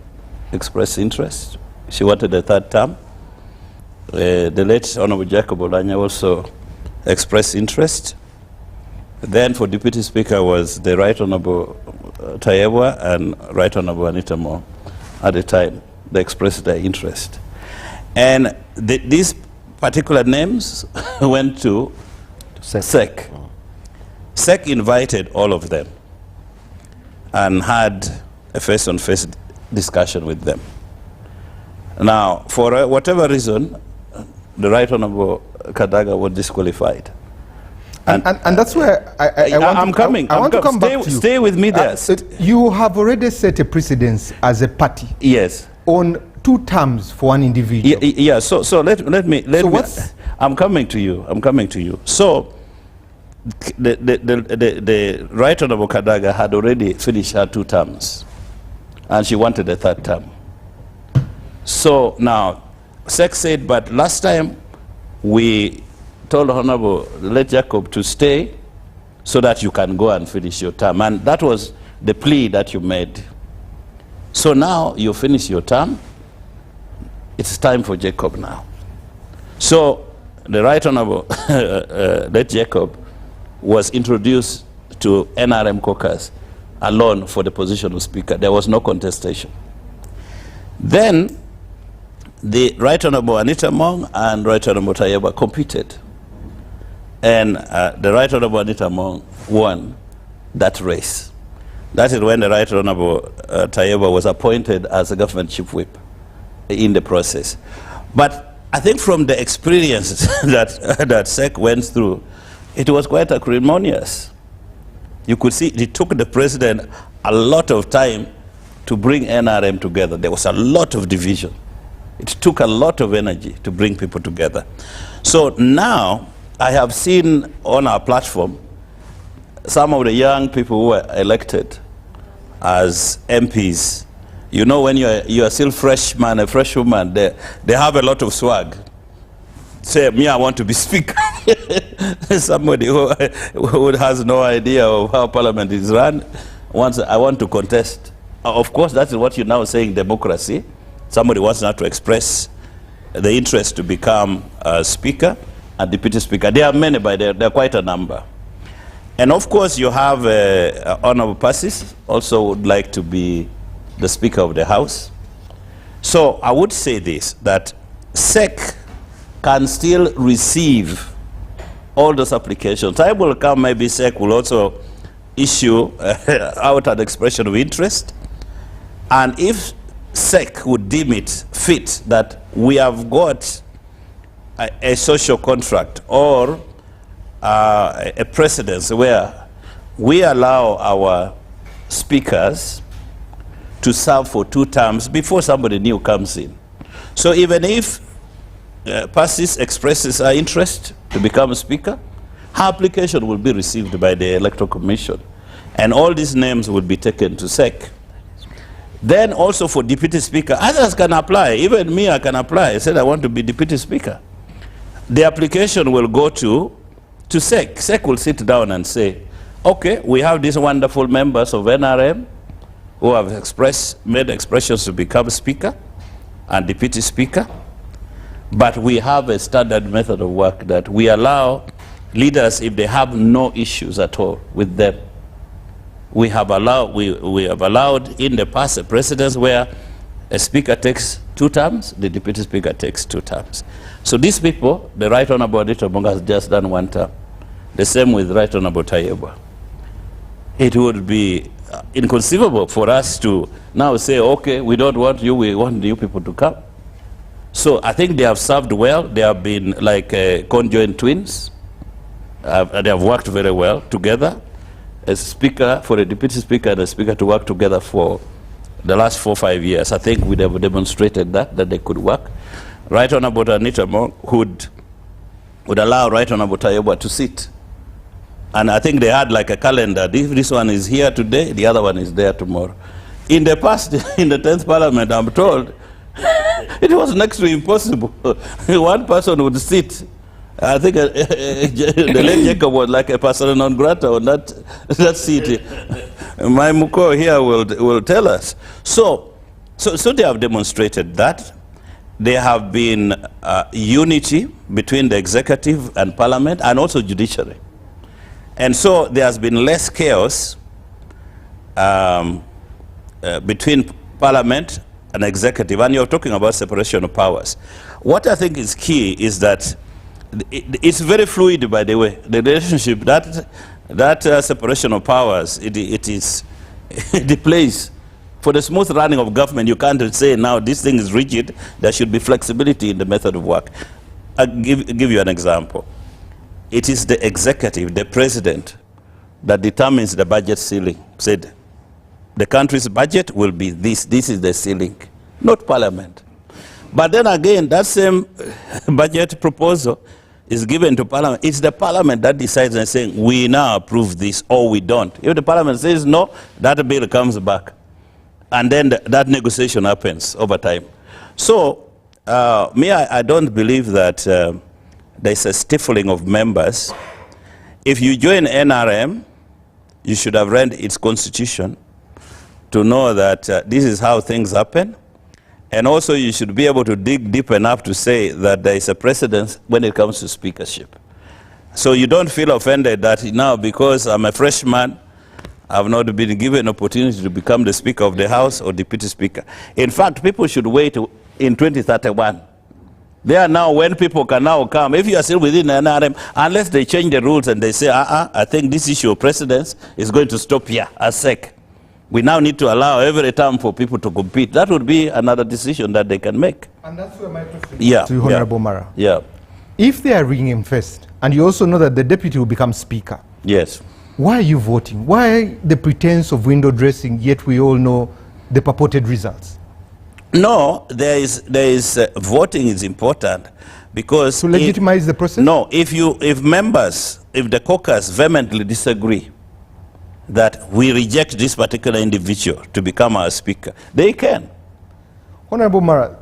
expressed interest. She wanted a 3rd term. The late Honorable Jacob Olanya also expressed interest. Then for Deputy Speaker was the Right Honorable Tayebwa and Right Honorable Anita Mo at the time. they expressed their interest. And these particular names went to SEC. SEC invited all of them and had a face-on-face discussion with them. Now, for whatever reason, the Right Honorable Kadaga was disqualified. And that's where I want to come back to you. Stay with me there. You have already set a precedence as a party. Yes. On 2 terms for one individual. Yeah. So let me. I'm coming to you. I'm coming to you. So the Right Honorable Kadaga had already finished her 2 terms, and she wanted a 3rd term. So now, SEC said, but last time we told Honorable Let Jacob to stay so that you can go and finish your term. And that was the plea that you made. So now you finish your term. It's time for Jacob now. So the Right Honorable Let Jacob was introduced to NRM caucus alone for the position of Speaker. There was no contestation. Then the Right Honorable Anita Mong and Right Honorable Tayeba competed. And the Right Honorable Anita Mong won that race. That is when the Right Honorable Tayeba was appointed as a government chief whip in the process. But I think from the experience that SEC went through, it was quite acrimonious. You could see it took the president a lot of time to bring NRM together. There was a lot of division. It took a lot of energy to bring people together. So now, I have seen on our platform some of the young people who were elected as MPs. You know, when you are still freshman, a fresh woman, they have a lot of swag. Say, me, I want to be speaker. Somebody who has no idea of how parliament is run, I want to contest. Of course, that is what you're now saying, democracy. Somebody wants now to express the interest to become a speaker and deputy speaker. There are many, but there are quite a number. And of course, you have Honorable Passis, also would like to be the Speaker of the House. So I would say this, that SEC can still receive all those applications. Time will come, maybe SEC will also issue out an expression of interest. And if SEC would deem it fit that we have got a social contract or a precedence where we allow our speakers to serve for 2 terms before somebody new comes in. So even if Passis expresses her interest to become a speaker, her application will be received by the Electoral Commission, and all these names will be taken to SEC. Then also for deputy speaker, others can apply. Even me, I can apply. I said I want to be deputy speaker. The application will go to SEC. SEC will sit down and say, okay, we have these wonderful members of NRM who have made expressions to become speaker and deputy speaker, but we have a standard method of work that we allow leaders, if they have no issues at all with them. We have allowed in the past a precedence where a speaker takes 2 terms, the deputy speaker takes 2 terms. So these people, the Right Honorable Anita Mong has just done 1 term. The same with Right Honorable Tayeba. It would be inconceivable for us to now say, okay, we don't want you, we want you people to come. So I think they have served well. They have been like conjoined twins. They have worked very well together. A speaker for a deputy speaker and a speaker to work together for the last 4 or 5 years. I think we have demonstrated that they could work. Right Honorable Anita Mong would allow Right Honorable Tayeba to sit. And I think they had like a calendar. If this one is here today, the other one is there tomorrow. In the past, in the 10th Parliament, I'm told, it was next to impossible. One person would sit. I think the late Jacob was like a persona non grata on that seat. My Muko here will tell us. So they have demonstrated that. There have been unity between the executive and parliament and also judiciary. And so there has been less chaos between parliament an executive, and you're talking about separation of powers. What I think is key is that it's very fluid, by the way. The relationship, that separation of powers, it is the place for the smooth running of government. You can't say now this thing is rigid. There should be flexibility in the method of work. I'll give you an example. It is the executive, the president, that determines the budget ceiling. Said the country's budget will be this. This is the ceiling, not Parliament. But then again, that same budget proposal is given to Parliament. It's the Parliament that decides and saying, we now approve this or we don't. If the Parliament says no, that bill comes back. And then that negotiation happens over time. So, I don't believe that there's a stifling of members. If you join NRM, you should have read its constitution to know that this is how things happen. And also you should be able to dig deep enough to say that there is a precedence when it comes to speakership. So you don't feel offended that now because I'm a freshman, I've not been given an opportunity to become the Speaker of the House or Deputy Speaker. In fact, people should wait in 2031. There now, when people can now come, if you are still within NRM, unless they change the rules and they say, I think this issue of precedence is going to stop here, as SEC. We now need to allow every term for people to compete. That would be another decision that they can make. And that's where my question is to Honorable Mara. Yeah. If they are ringing him first, and you also know that the deputy will become speaker, yes. Why are you voting? Why the pretense of window dressing, yet we all know the purported results? No, there is voting is important because to legitimize the process? No, if the caucus vehemently disagree that we reject this particular individual to become our speaker, they can. Honorable Mara,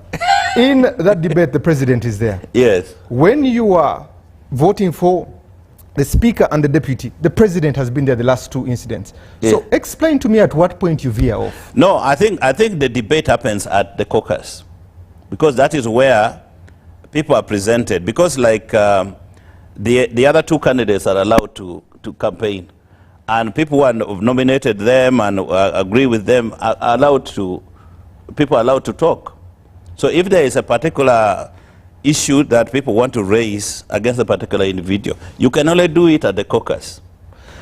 in that debate the president is there. Yes. When you are voting for the speaker and the deputy, the president has been there the last two incidents. Yeah. So explain to me at what point you veer off. No, I think the debate happens at the caucus because that is where people are presented. Because like the other two candidates are allowed to campaign, and people who have nominated them and agree with them are allowed to, people are allowed to talk. So if there is a particular issue that people want to raise against a particular individual, you can only do it at the caucus.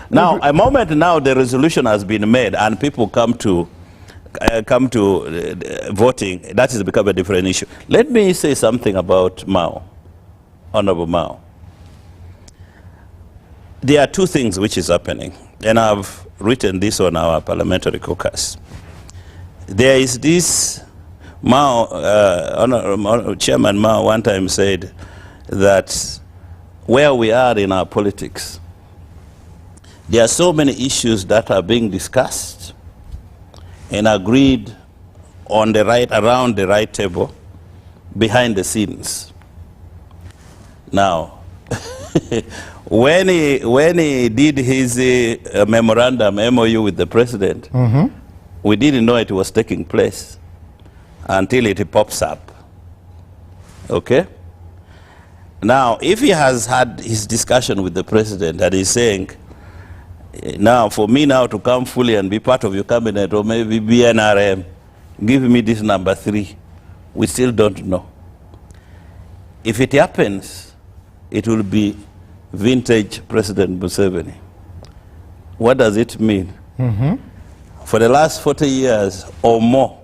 Now, a moment now the resolution has been made and people come to voting, that has become a different issue. Let me say something about Mao, Honorable Mao. There are two things which is happening, and I've written this on our parliamentary caucus. There is this Chairman Mao one time said that where we are in our politics, there are so many issues that are being discussed and agreed on the around the right table behind the scenes. Now, when he did his memorandum, MOU with the president, we didn't know it was taking place until it pops up. Okay? Now, if he has had his discussion with the president and he's saying, now, for me now to come fully and be part of your cabinet, or maybe be NRM, give me this number 3, we still don't know. If it happens, it will be vintage President Museveni. What does it mean? For the last 40 years or more,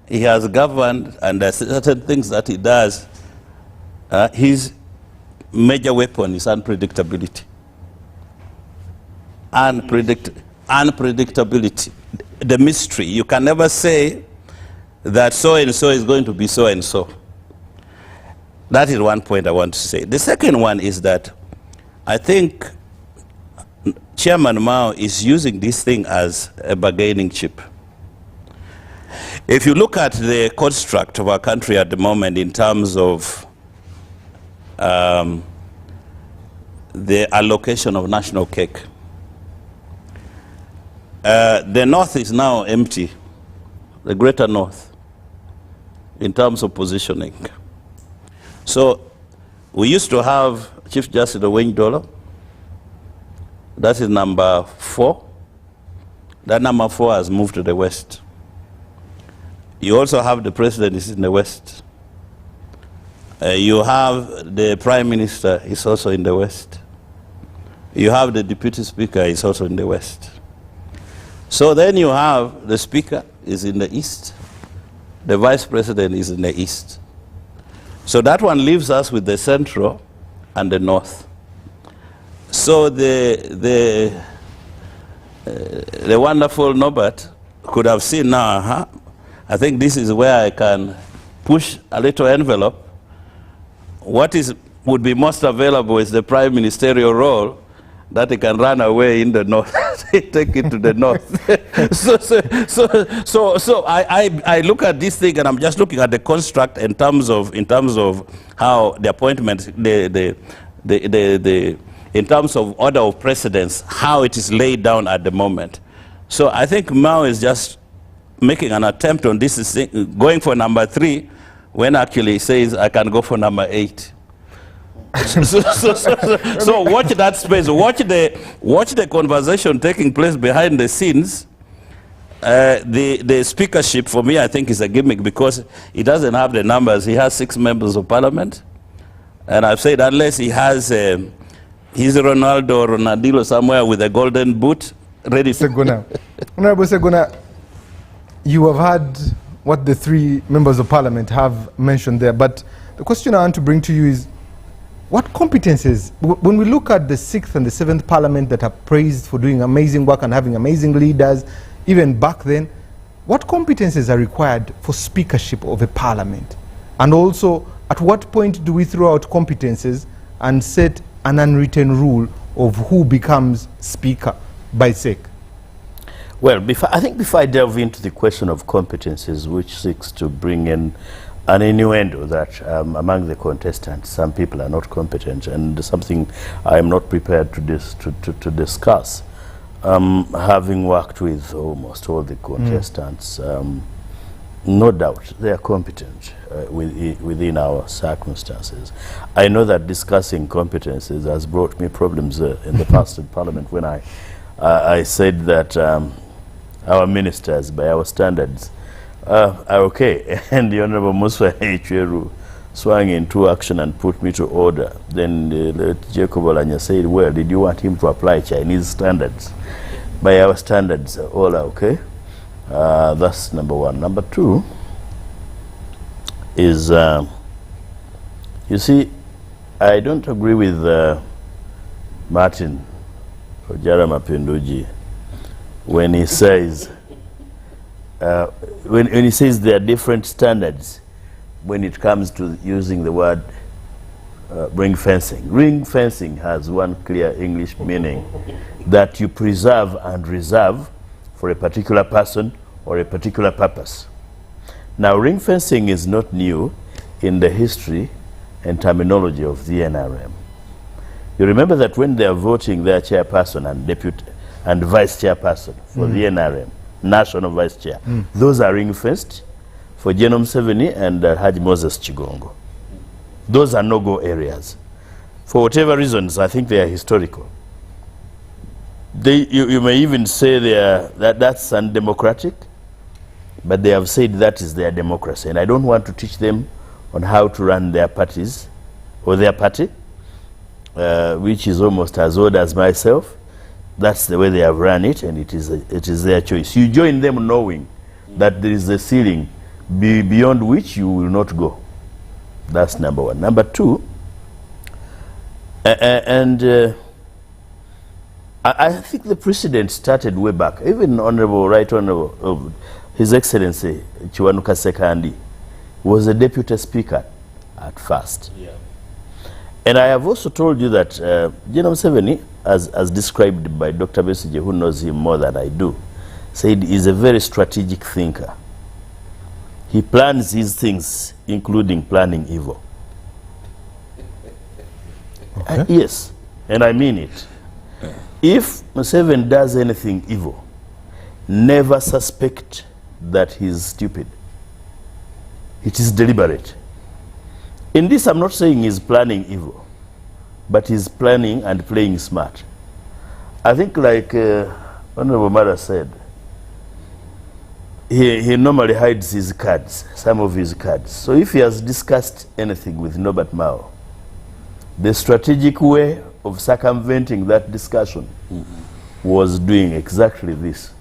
he has governed, and there are certain things that he does. His major weapon is unpredictability. Unpredictability. The mystery. You can never say that so-and-so is going to be so-and-so. That is one point I want to say. The second one is that I think Chairman Mao is using this thing as a bargaining chip. If you look at the construct of our country at the moment in terms of the allocation of national cake, the North is now empty, the Greater North, in terms of positioning. So we used to have Chief Justice Wayne Dolo. That is number 4. That number 4 has moved to the West. You also have the president is in the West. You have the prime minister is also in the West. You have the deputy speaker is also in the West. So then you have the speaker is in the East. The vice president is in the East. So that one leaves us with the Central and the North. So the wonderful Norbert could have seen now, I think this is where I can push a little envelope. What would be most available is the prime ministerial role that he can run away in the North, take it to the North. So I look at this thing and I'm just looking at the construct in terms of how the appointment, in terms of order of precedence, how it is laid down at the moment. So I think Mao is just making an attempt on this, going for number 3, when actually he says, I can go for number 8. So watch that space, watch the conversation taking place behind the scenes. The speakership, for me, I think is a gimmick because he doesn't have the numbers. He has 6 members of parliament. And I've said unless he has his Ronaldo or Ronaldinho somewhere with a golden boot ready. Segona. Honorable Segona, you have had what the 3 members of parliament have mentioned there, but the question I want to bring to you is, what competences, when we look at the 6th and the 7th parliament that are praised for doing amazing work and having amazing leaders, even back then, what competences are required for speakership of a parliament? And also, at what point do we throw out competences and set an unwritten rule of who becomes speaker by SEC? Well, I think before I delve into the question of competences, which seeks to bring in an innuendo that among the contestants, some people are not competent, and something I am not prepared to discuss. Having worked with almost all the contestants, no doubt they are competent within our circumstances. I know that discussing competences has brought me problems in the past in Parliament when I said that our ministers, by our standards, are okay. And the Honorable Musa Ichweru swung into action and put me to order. Then Jacob Olanya said, well, did you want him to apply Chinese standards? By our standards, all are okay. That's number 1. Number 2 is, you see, I don't agree with Martin Ojara Mapinduji when he says, when he says there are different standards when it comes to using the word ring fencing. Ring fencing has one clear English meaning, that you preserve and reserve for a particular person or a particular purpose. Now, ring fencing is not new in the history and terminology of the NRM. You remember that when they are voting their chairperson and deputy and vice chairperson for the NRM, national vice chair, those are ring-fenced for Genome 70 and Haji Moses Chigongo. Those are no-go areas. For whatever reasons, I think they are historical. You may even say that's undemocratic, but they have said that is their democracy. And I don't want to teach them on how to run their parties or their party, which is almost as old as myself. That's the way they have run it, and it is their choice. You join them knowing that there is a ceiling beyond which you will not go. That's number 1. Number 2, I think the precedent started way back. Even Right Honorable His Excellency Chiwanuka Sekandi was a deputy speaker at first. Yeah. And I have also told you that Genome 70, as described by Dr. Besige, who knows him more than I do, said he's a very strategic thinker. He plans these things, including planning evil. Okay. Yes, and I mean it. If Museveni does anything evil, never suspect that he's stupid. It is deliberate. In this, I'm not saying he's planning evil, but he's planning and playing smart. I think like Honorable Mara said, he normally hides his cards, some of his cards. So if he has discussed anything with Norbert Mao, the strategic way of circumventing that discussion was doing exactly this.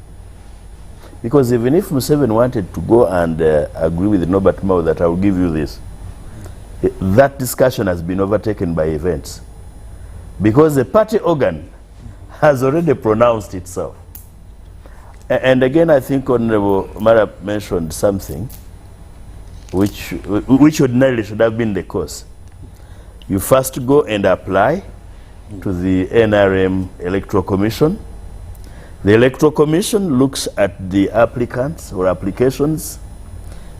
Because even if Museveni wanted to go and agree with Norbert Mao that I will give you this, that discussion has been overtaken by events. Because the party organ has already pronounced itself. And again, I think Honorable Mara mentioned something which ordinarily should have been the course. You first go and apply to the NRM Electoral Commission. The Electoral Commission looks at the applicants or applications,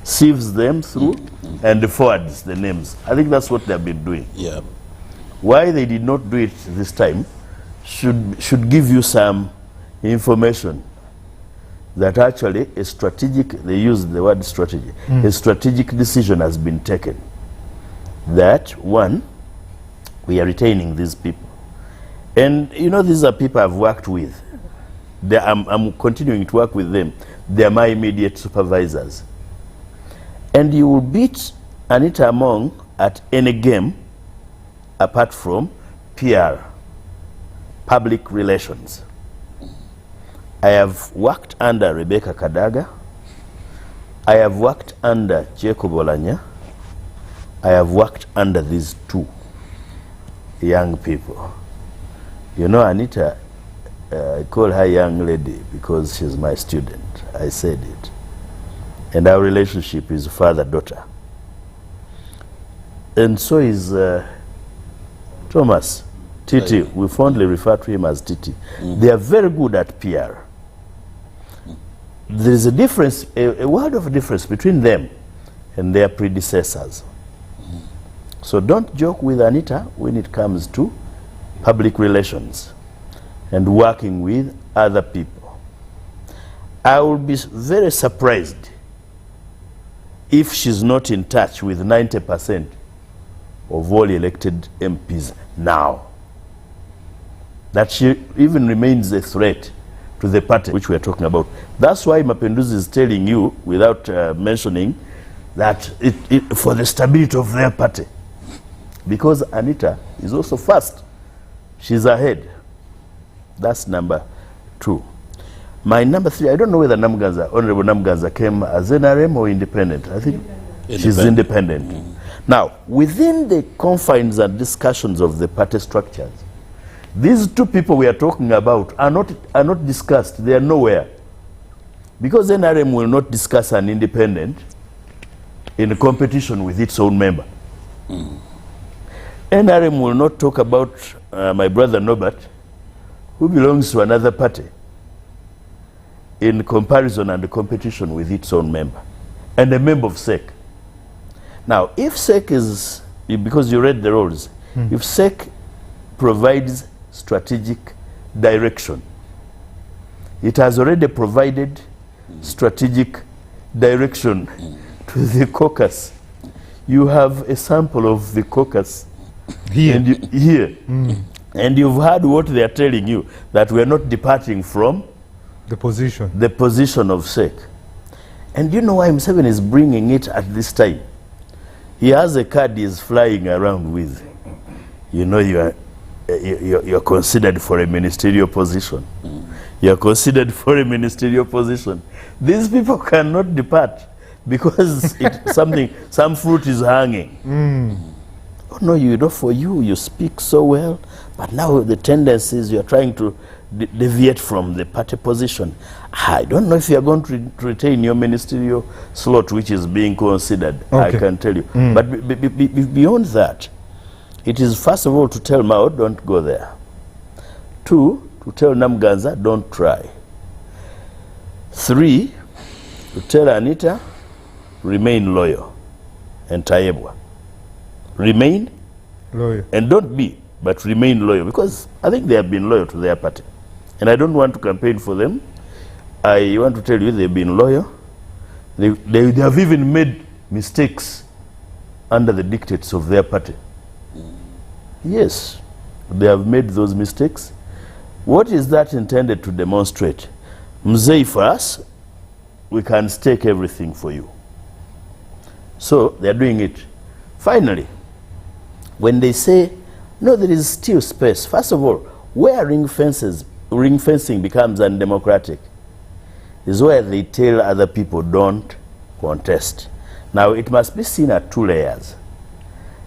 sieves them through, and forwards the names. I think that's what they've been doing. Yeah. Why they did not do it this time should give you some information that actually a strategic, they use the word strategy, a strategic decision has been taken. That, one, we are retaining these people. And you know, these are people I've worked with. I'm continuing to work with them. They are my immediate supervisors. And you will beat Anita Among at any game apart from PR, public relations. I have worked under Rebecca Kadaga. I have worked under Jacob Olanya. I have worked under these two young people. You know, Anita, I call her young lady because she's my student. I said it. And our relationship is father-daughter. And so is Thomas, Titi. We fondly refer to him as Titi. They are very good at PR. There is a difference, a world of difference between them and their predecessors. So don't joke with Anita when it comes to public relations and working with other people. I will be very surprised if she's not in touch with 90% of all elected MPs now. That she even remains a threat to the party which we are talking about. That's why Mapinduzi is telling you, without mentioning, that for the stability of their party. Because Anita is also fast. She's ahead. That's number two. My number three, I don't know whether Namganza, Honorable Namganza came as NRM or independent. I think she's independent. Now, within the confines and discussions of the party structures, these two people we are talking about are not discussed. They are nowhere. Because NRM will not discuss an independent in competition with its own member. NRM will not talk about my brother Norbert, who belongs to another party, in comparison and competition with its own member, and a member of SEC. Now, if SEC is, because you read the rules, if SEC provides strategic direction, it has already provided strategic direction to the caucus. You have a sample of the caucus here. And you've heard what they are telling you, that we are not departing from the position of SEC. And you know why Museveni is bringing it at this time? He has a card he is flying around with. You know, you're considered for a ministerial position. You're considered for a ministerial position. These people cannot depart because some fruit is hanging. Oh no, you know, for you speak so well, but now the tendency is you're trying to deviate from the party position. I don't know if you're going to retain your ministerial slot, which is being considered, I can tell you. But beyond that, it is first of all to tell Mao, don't go there. Two, to tell Namganza, don't try. Three, to tell Anita, remain loyal. And Tayebwa, remain loyal. And don't be, but remain loyal. Because I think they have been loyal to their party. And I don't want to campaign for them. I want to tell you they've been loyal. They have even made mistakes under the dictates of their party. Yes, they have made those mistakes. What is that intended to demonstrate? Mzee for us, we can stake everything for you. So they're doing it. Finally, when they say, no, there is still space, first of all, where ring fencing becomes undemocratic is where they tell other people don't contest. Now, it must be seen at two layers.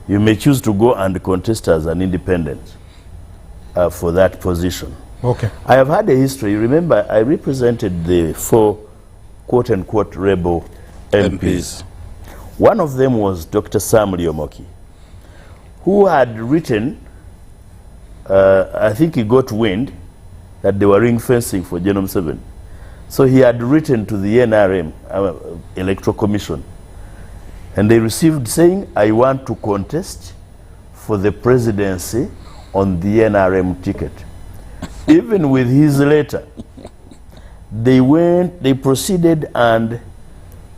You may choose to go and contest as an independent for that position. Okay. I have had a history. Remember, I represented the 4 quote-unquote rebel MPs. One of them was Dr. Sam Liomoki, who had written, I think he got wind that they were ring fencing for Genome 7. So he had written to the NRM, Electoral Commission, and they received saying, I want to contest for the presidency on the NRM ticket. Even with his letter, they proceeded and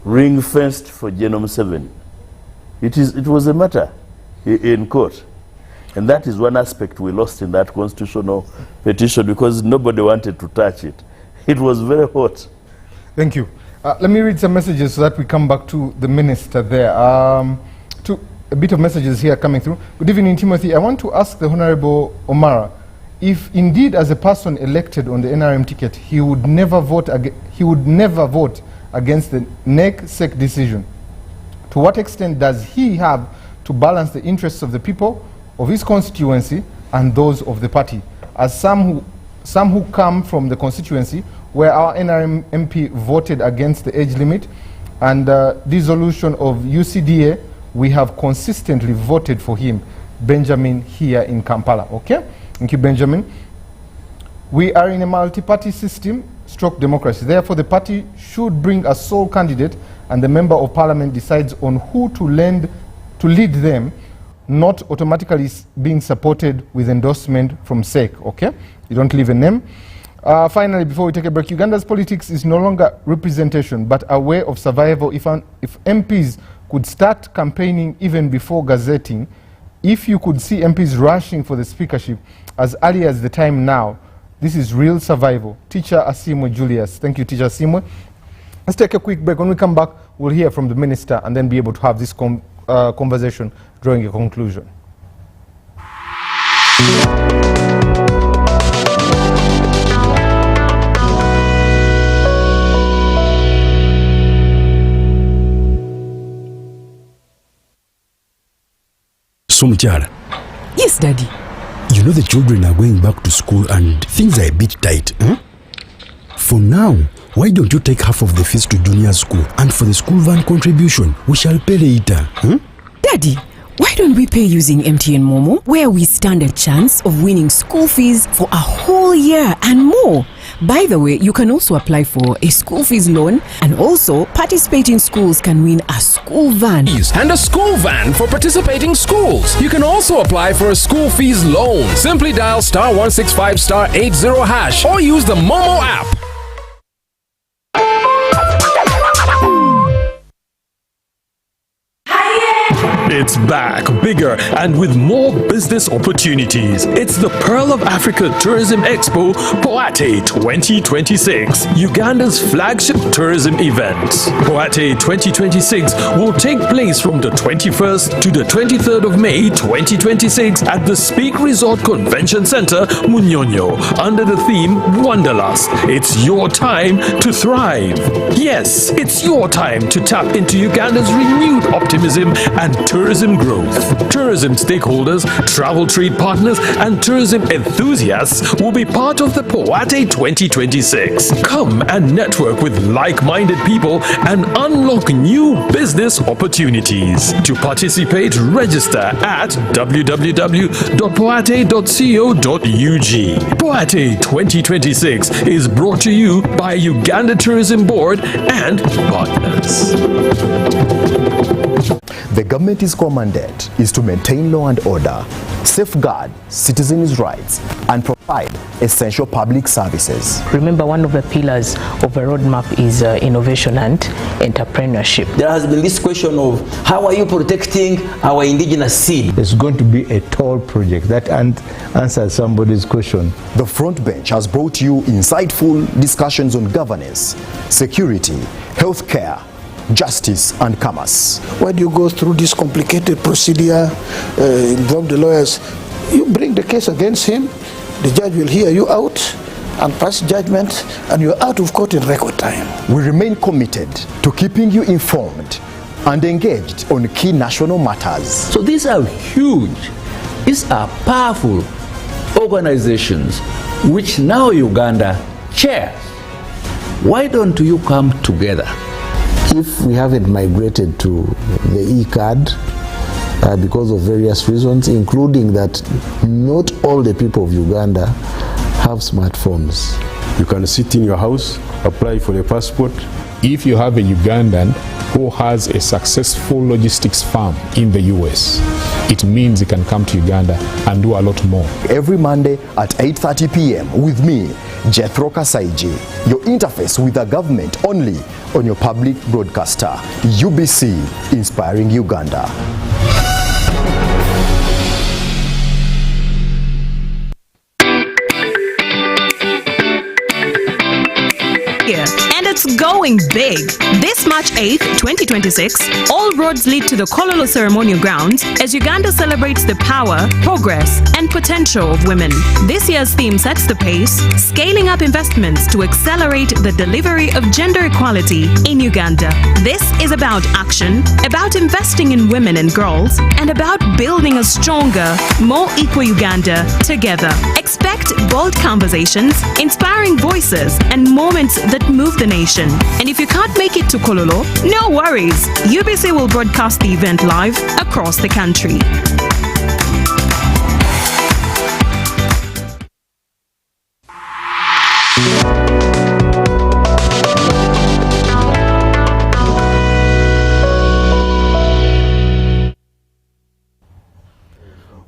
ring fenced for Genome 7. It was a matter in court. And that is one aspect we lost in that constitutional petition, because nobody wanted to touch it. It was very hot. Thank you. Let me read some messages so that we come back to the minister there. A bit of messages here coming through. Good evening, Timothy. I want to ask the Honorable Omara if indeed, as a person elected on the NRM ticket, he would never vote against the NEC decision. To what extent does he have to balance the interests of the people of his constituency and those of the party? As some who come from the constituency where our NRM MP voted against the age limit and dissolution of UCDA, we have consistently voted for him. Benjamin here in Kampala. Okay? Thank you, Benjamin. We are in a multi-party system, stroke democracy. Therefore, the party should bring a sole candidate and the member of parliament decides on who to lead them, not automatically being supported with endorsement from SEC. Okay? You don't leave a name. Finally, before we take a break, Uganda's politics is no longer representation, but a way of survival. If MPs could start campaigning even before gazetting, if you could see MPs rushing for the speakership as early as the time now, this is real survival. Teacher Asimwe Julius. Thank you, Teacher Asimwe. Let's take a quick break. When we come back, we'll hear from the minister and then be able to have this conversation drawing a conclusion. So, Mchala. Yes, Daddy. You know the children are going back to school and things are a bit tight. Huh? For now, why don't you take half of the fees to junior school, and for the school van contribution, we shall pay later. Huh? Daddy, why don't we pay using MTN Momo, where we stand a chance of winning school fees for a whole year and more? By the way, you can also apply for a school fees loan, and also participating schools can win a school van. And a school van for participating schools. You can also apply for a school fees loan. Simply dial *165 *80# or use the Momo app. It's back, bigger and with more business opportunities. It's the Pearl of Africa Tourism Expo Poate 2026, Uganda's flagship tourism event. Poate 2026 will take place from the 21st to the 23rd of May 2026 at the Speak Resort Convention Center, Munyonyo, under the theme Wanderlust. It's your time to thrive. Yes, it's your time to tap into Uganda's renewed optimism and tourism growth. Tourism stakeholders, travel trade partners, and tourism enthusiasts will be part of the Poate 2026. Come and network with like-minded people and unlock new business opportunities. To participate, register at www.poate.co.ug. Poate 2026 is brought to you by Uganda Tourism Board and partners. The government's core mandate is to maintain law and order, safeguard citizens' rights, and provide essential public services. Remember, one of the pillars of a roadmap is innovation and entrepreneurship. There has been this question of how are you protecting our indigenous seed? It's going to be a tall project. That answers somebody's question. The Front Bench has brought you insightful discussions on governance, security, healthcare, justice and commerce. Why do you go through this complicated procedure, involve the lawyers? You bring the case against him, the judge will hear you out and pass judgment, and you're out of court in record time. We remain committed to keeping you informed and engaged on key national matters. So these are huge, these are powerful organizations which now Uganda chairs. Why don't you come together? If we haven't migrated to the e-card because of various reasons, including that not all the people of Uganda have smartphones. You can sit in your house, apply for a passport. If you have a Ugandan who has a successful logistics firm in the US, it means he can come to Uganda and do a lot more. Every Monday at 8:30 p.m. with me, Jethro Kasaiji, your interface with the government only on your public broadcaster, UBC, Inspiring Uganda. And it's going big. This March 8th, 2026, all roads lead to the Kololo Ceremonial Grounds as Uganda celebrates the power, progress, and potential of women. This year's theme sets the pace, scaling up investments to accelerate the delivery of gender equality in Uganda. This is about action, about investing in women and girls, and about building a stronger, more equal Uganda together. Expect bold conversations, inspiring voices, and moments that move the nation. And if you can't make it to Kololo, no worries. UBC will broadcast the event live across the country.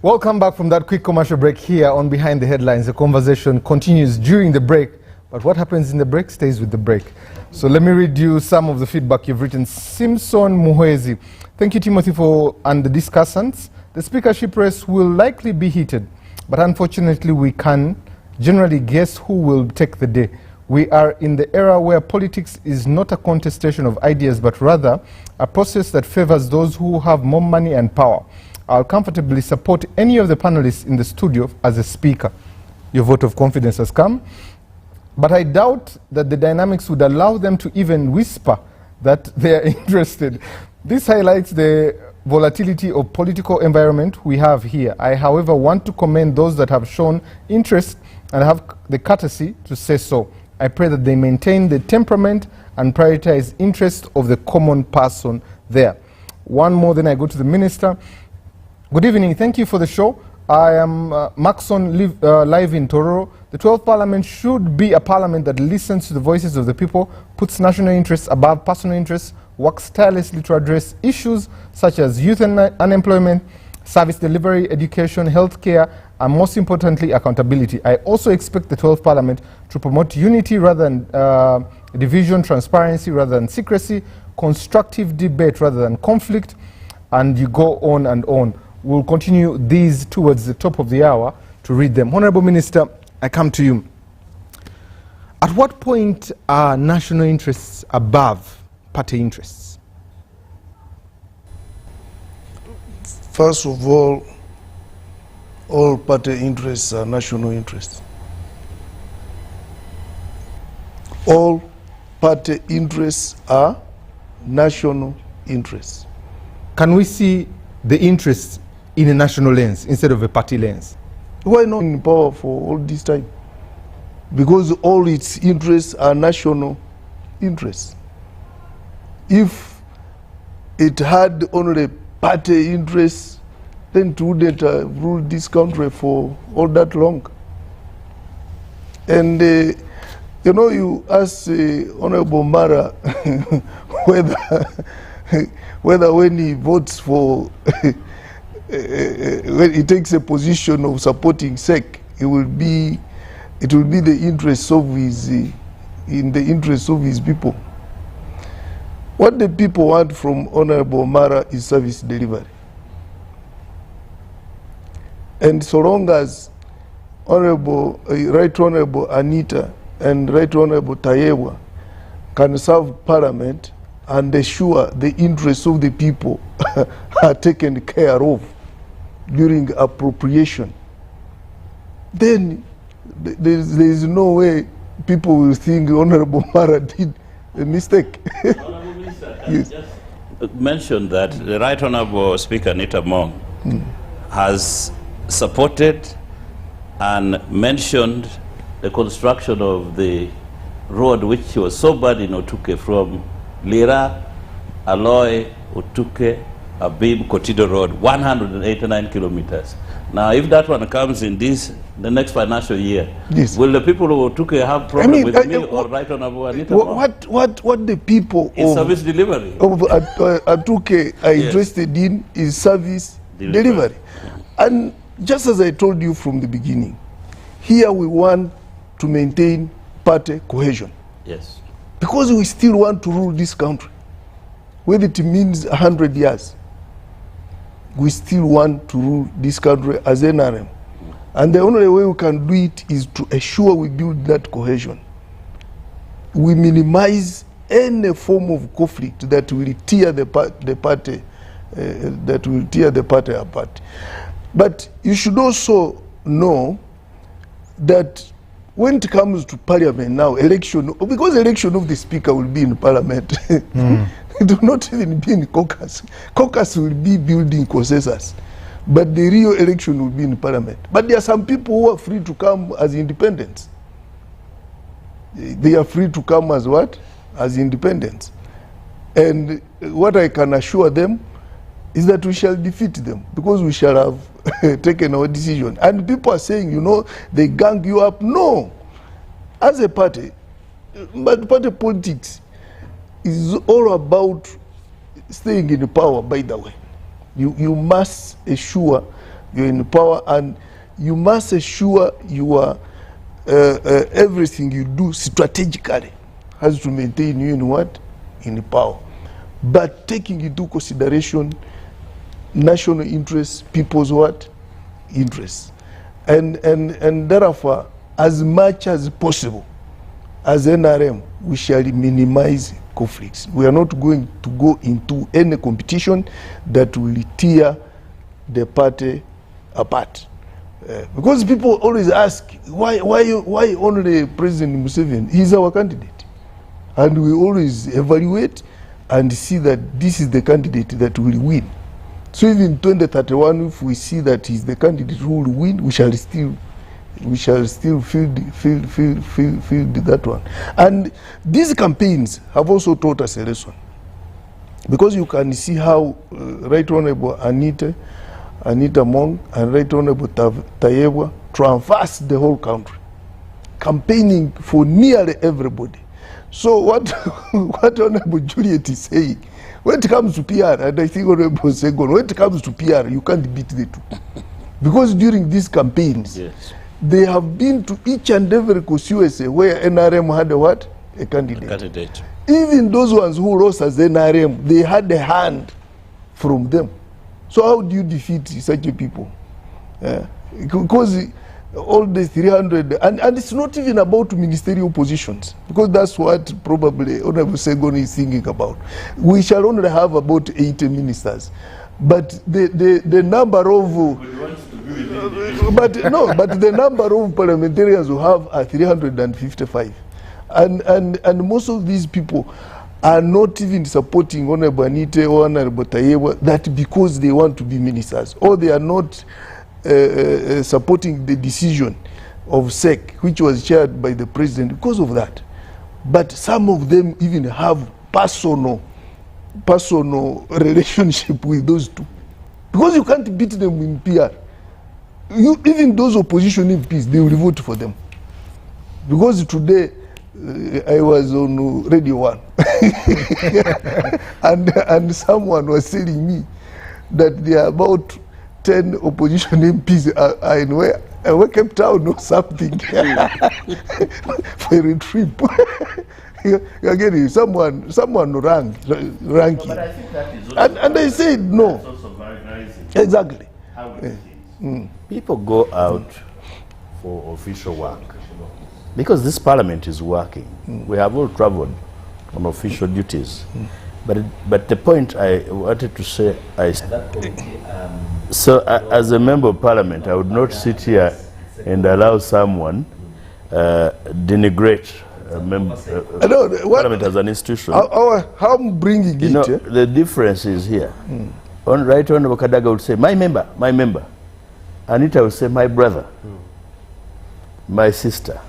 Welcome back from that quick commercial break here on Behind the Headlines. The conversation continues during the break, but what happens in the break stays with the break. So let me read you some of the feedback you've written. Simpson Muhwezi. Thank you, Timothy, and the discussants. The speakership race will likely be heated, but unfortunately we can generally guess who will take the day. We are in the era where politics is not a contestation of ideas, but rather a process that favors those who have more money and power. I'll comfortably support any of the panelists in the studio as a speaker. Your vote of confidence has come, but I doubt that the dynamics would allow them to even whisper that they are interested. This highlights the volatility of political environment we have here. I, however, want to commend those that have shown interest and have the courtesy to say so. I pray that they maintain the temperament and prioritize interest of the common person there. One more, then I go to the minister. Good evening, thank you for the show. I am Maxon, live in Tororo. The 12th Parliament should be a parliament that listens to the voices of the people, puts national interests above personal interests, works tirelessly to address issues such as youth unemployment, service delivery, education, healthcare, and most importantly, accountability. I also expect the 12th Parliament to promote unity rather than division, transparency rather than secrecy, constructive debate rather than conflict, and you go on and on. We'll continue these towards the top of the hour to read them. Honorable Minister, I come to you. At what point are national interests above party interests? First of all party interests are national interests. All party interests are national interests. Can we see the interests in a national lens instead of a party lens? Why not in power for all this time? Because all its interests are national interests. If it had only party interests, then it wouldn't have ruled this country for all that long. And you know, you ask Honorable Mara whether when he votes for when he takes a position of supporting SEC, it will be the interests of his in the interests of his people. What the people want from Honorable Mara is service delivery. And so long as Right Honorable Anita and Right Honorable Tayewa can serve Parliament and ensure the interests of the people are taken care of during appropriation, then there is no way people will think Honorable Mara did a mistake. Yes. Just mention that the Right Honorable Speaker Anita Mong has supported and mentioned the construction of the road which was so bad in Otuke from Lira, Aloy, Otuke, Abib, Kotido Road, 189 kilometers. Now, if that one comes in the next financial year, yes, will the people of Otuke have problem with me or Right Honorable Anita Mong? What the people of service delivery of Atuke are interested in is service delivery. And just as I told you from the beginning, here we want to maintain party cohesion. Yes. Because we still want to rule this country, whether it means 100 years. We still want to rule this country as NRM. And the only way we can do it is to ensure we build that cohesion. We minimize any form of conflict that will tear the party apart. But you should also know that when it comes to Parliament now, election, because election of the Speaker will be in Parliament, it will not even be in caucus. Caucus will be building consensus, but the real election will be in Parliament. But there are some people who are free to come as independents. They are free to come as what? As independents. And what I can assure them is that we shall defeat them, because we shall have taken our decision. And people are saying, you know, they gang you up. No. As a party, but party politics is all about staying in power, by the way. You must ensure you're in power, and you must ensure you are everything you do strategically has to maintain you in what? In power. But taking into consideration national interests, people's what? Interests. And therefore, as much as possible, as NRM, we shall minimize conflicts. We are not going to go into any competition that will tear the party apart. Because people always ask, why only President Museveni? He's our candidate. And we always evaluate and see that this is the candidate that will win. So even 2031, if we see that he's the candidate who will win, we shall still field that one. And these campaigns have also taught us a lesson, because you can see how Right Honorable Anita Mong and Right Honorable Tayewa traverse the whole country, campaigning for nearly everybody. So what Honorable Juliet is saying, when it comes to PR, and I think Honorable Segon, when it comes to PR, you can't beat the two. Because during these campaigns, yes, they have been to each and every constituency where NRM had a what? A candidate. Even those ones who lost as NRM, they had a hand from them. So how do you defeat such a people? Because all the 300, and it's not even about ministerial positions, because that's what probably Honorable Segon is thinking about. We shall only have about 80 ministers. But the number of but the number of parliamentarians we have are 355, and most of these people are not even supporting Honorable Anita or Honorable Tayewa that because they want to be ministers, or they are not supporting the decision of SEC, which was chaired by the president, because of that. But some of them even have personal relationship with those two, because you can't beat them in PR. Even those opposition MPs, they will vote for them. Because today I was on Radio 1 and someone was telling me that there are about 10 opposition MPs are in where Cape Town or something for a trip. Again, someone rang you. And I said no. Exactly. People go out for official work because this parliament is working. We have all traveled to on official duties. But the point I wanted to say, as a member of parliament, I would not sit here and allow someone denigrate parliament as an institution. How I'm bringing it? The difference is here. Right Honorable Kadaga would say, my member. Anita would say, my brother, my sister.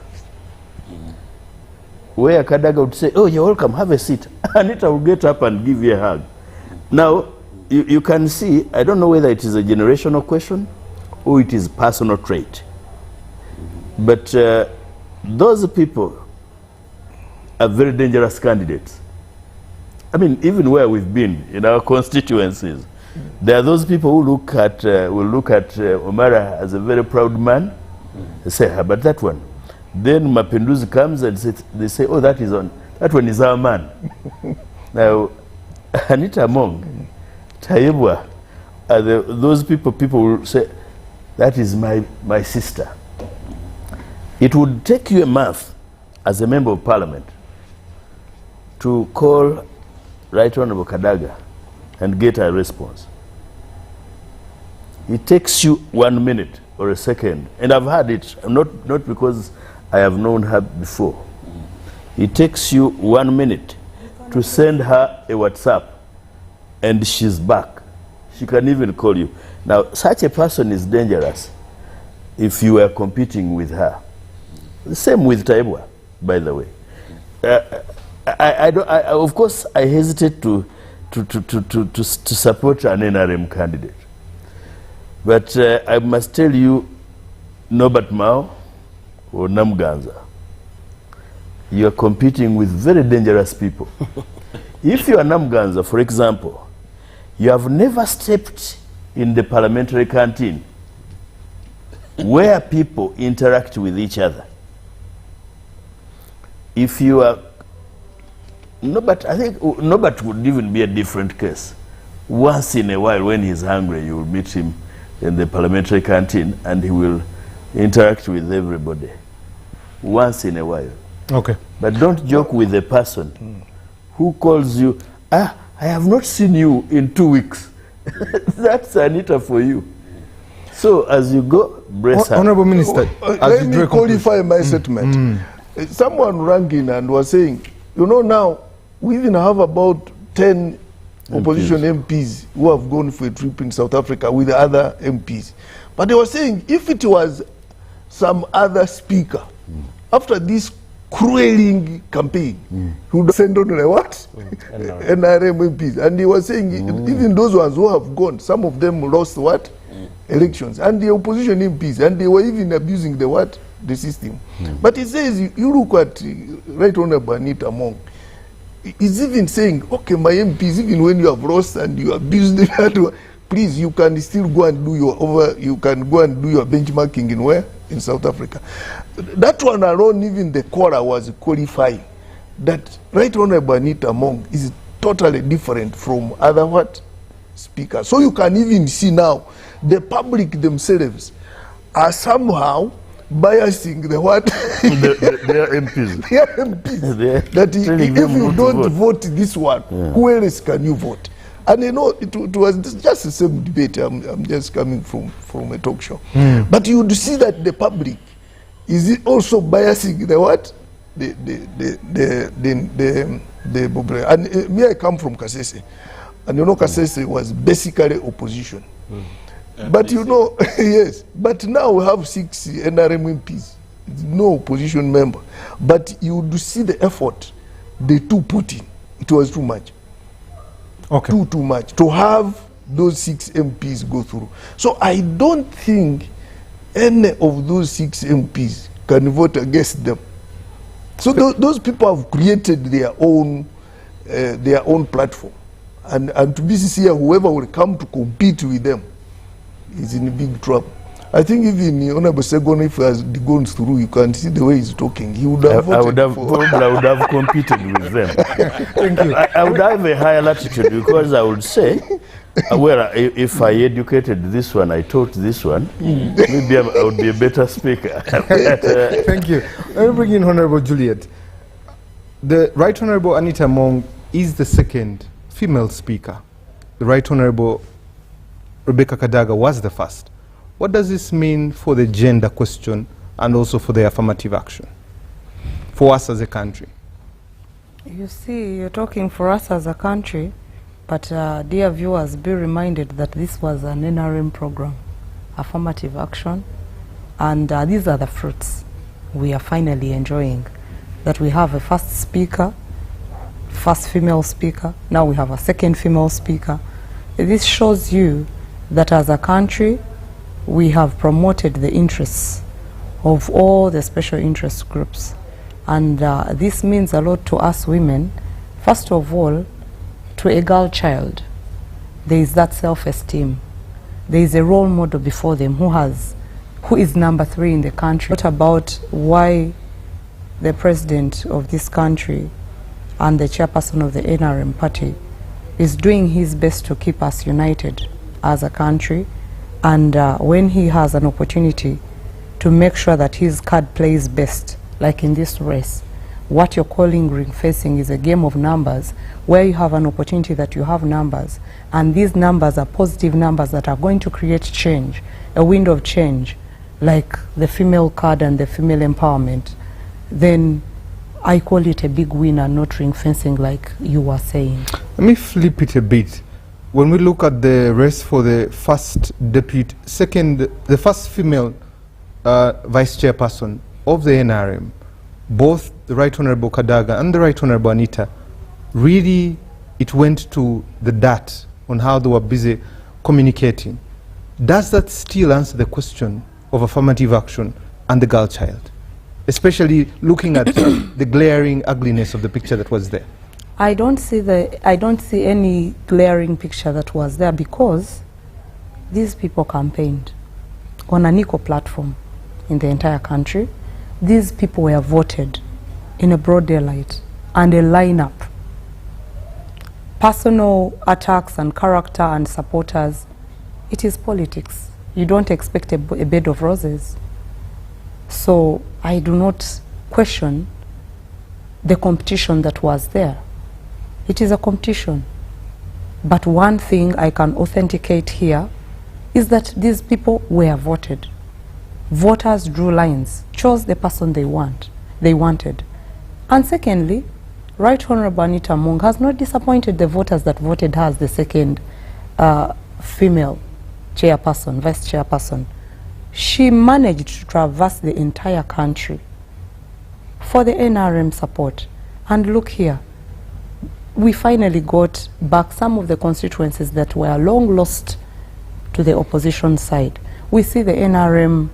Where Kadaga would say, oh, you're welcome, have a seat. Anita will get up and give you a hug. Now, you can see, I don't know whether it is a generational question or it is personal trait. But those people are very dangerous candidates. I mean, even where we've been in our constituencies, there are those people who will look at Omara as a very proud man. They say, how about that one? Then Mapinduzi comes and they say, oh, that one is our man. Now, Anita Among, Taibwa, those people will say, that is my sister. It would take you a month as a member of parliament to call Right Honorable Kadaga and get a response. It takes you 1 minute or a second, and I've had it, not because I have known her before. It takes you 1 minute to send her a WhatsApp, and she's back. She can even call you. Now, such a person is dangerous if you are competing with her. The same with Taibwa, by the way. Of course, I hesitate to support an NRM candidate. But I must tell you, Norbert Mao or Namganza, you are competing with very dangerous people. If you are Namganza, for example, you have never stepped in the parliamentary canteen where people interact with each other. If you are Norbert, I think Norbert would even be a different case. Once in a while, when he's hungry, you will meet him in the parliamentary canteen and he will interact with everybody. Once in a while. Okay. But don't joke with the person who calls you, I have not seen you in 2 weeks. That's Anita for you. So as you go, brace her. Honorable Minister, let me qualify my statement. Someone rang in and was saying, you know, now we even have about 10 opposition MPs who have gone for a trip in South Africa with other MPs. But they were saying if it was some other speaker, after this crueling campaign, he would send on a what? NRM MPs. And he was saying even those ones who have gone, some of them lost what? Elections. And the opposition MPs, and they were even abusing the what? The system. But he says, you look at Right Honorable Anita Among, he's even saying, okay, my MPs, even when you have lost and you abuse the please, you can still go and do you can go and do your benchmarking in where? In South Africa. That one alone, even the Quora was qualifying that Right Honorable Anita Among is totally different from other what? Speakers. So you can even see now, the public themselves are somehow biasing the what? Their MPs. Their MPs. That if you don't vote this one, who else can you vote? And you know, it was just the same debate. I'm just coming from a talk show. But you would see that the public is also biasing the what? And me, I come from Kasese. And you know, Kasese was basically opposition. But you know, yes, but now we have 6 NRM MPs, no opposition member. But you do see the effort they two put in. It was too much. Okay. Too much to have those 6 MPs go through. So I don't think any of those 6 MPs can vote against them. So those people have created their own platform. And to be sincere, whoever will come to compete with them is in big trouble. I think even Honorable Segon, if he has gone through, you can see the way he's talking. He would have voted I would have competed with them. Thank you. I would have a higher latitude because I would say, well, if I educated this one, I taught this one, maybe I would be a better speaker. Thank you. Let me bring in Honorable Juliet. The Right Honourable Anita Among is the second female speaker. The Right Honourable Rebecca Kadaga was the first. What does this mean for the gender question and also for the affirmative action for us as a country? You see, you're talking for us as a country, but dear viewers, be reminded that this was an NRM program, affirmative action, and these are the fruits we are finally enjoying. That we have a first speaker, first female speaker, now we have a second female speaker. This shows you that as a country, we have promoted the interests of all the special interest groups. And this means a lot to us women. First of all, to a girl child, there is that self-esteem. There is a role model before them who is number 3 in the country. What about why the president of this country and the chairperson of the NRM party is doing his best to keep us united as a country, and when he has an opportunity to make sure that his card plays best, like in this race, what you're calling ring fencing is a game of numbers where you have an opportunity that you have numbers, and these numbers are positive numbers that are going to create change, a wind of change, like the female card and the female empowerment. Then I call it a big win and not ring fencing like you were saying. Let me flip it a bit. When we look at the race for the first the first female vice chairperson of the NRM, both the Right Honourable Kadaga and the Right Honourable Anita, really it went to the dirt on how they were busy communicating. Does that still answer the question of affirmative action and the girl child? Especially looking at the glaring ugliness of the picture that was there. I don't see any glaring picture that was there, because these people campaigned on an equal platform in the entire country. These people were voted in a broad daylight and a lineup. Personal attacks and character and supporters, it is politics. You don't expect a bed of roses. So I do not question the competition that was there. It is a competition. But one thing I can authenticate here is that these people were voted. Voters drew lines, chose the person they wanted. And secondly, Right Honourable Anita Among has not disappointed the voters that voted her as the second female chairperson, vice chairperson. She managed to traverse the entire country for the NRM support. And look here, we finally got back some of the constituencies that were long lost to the opposition side. We see the NRM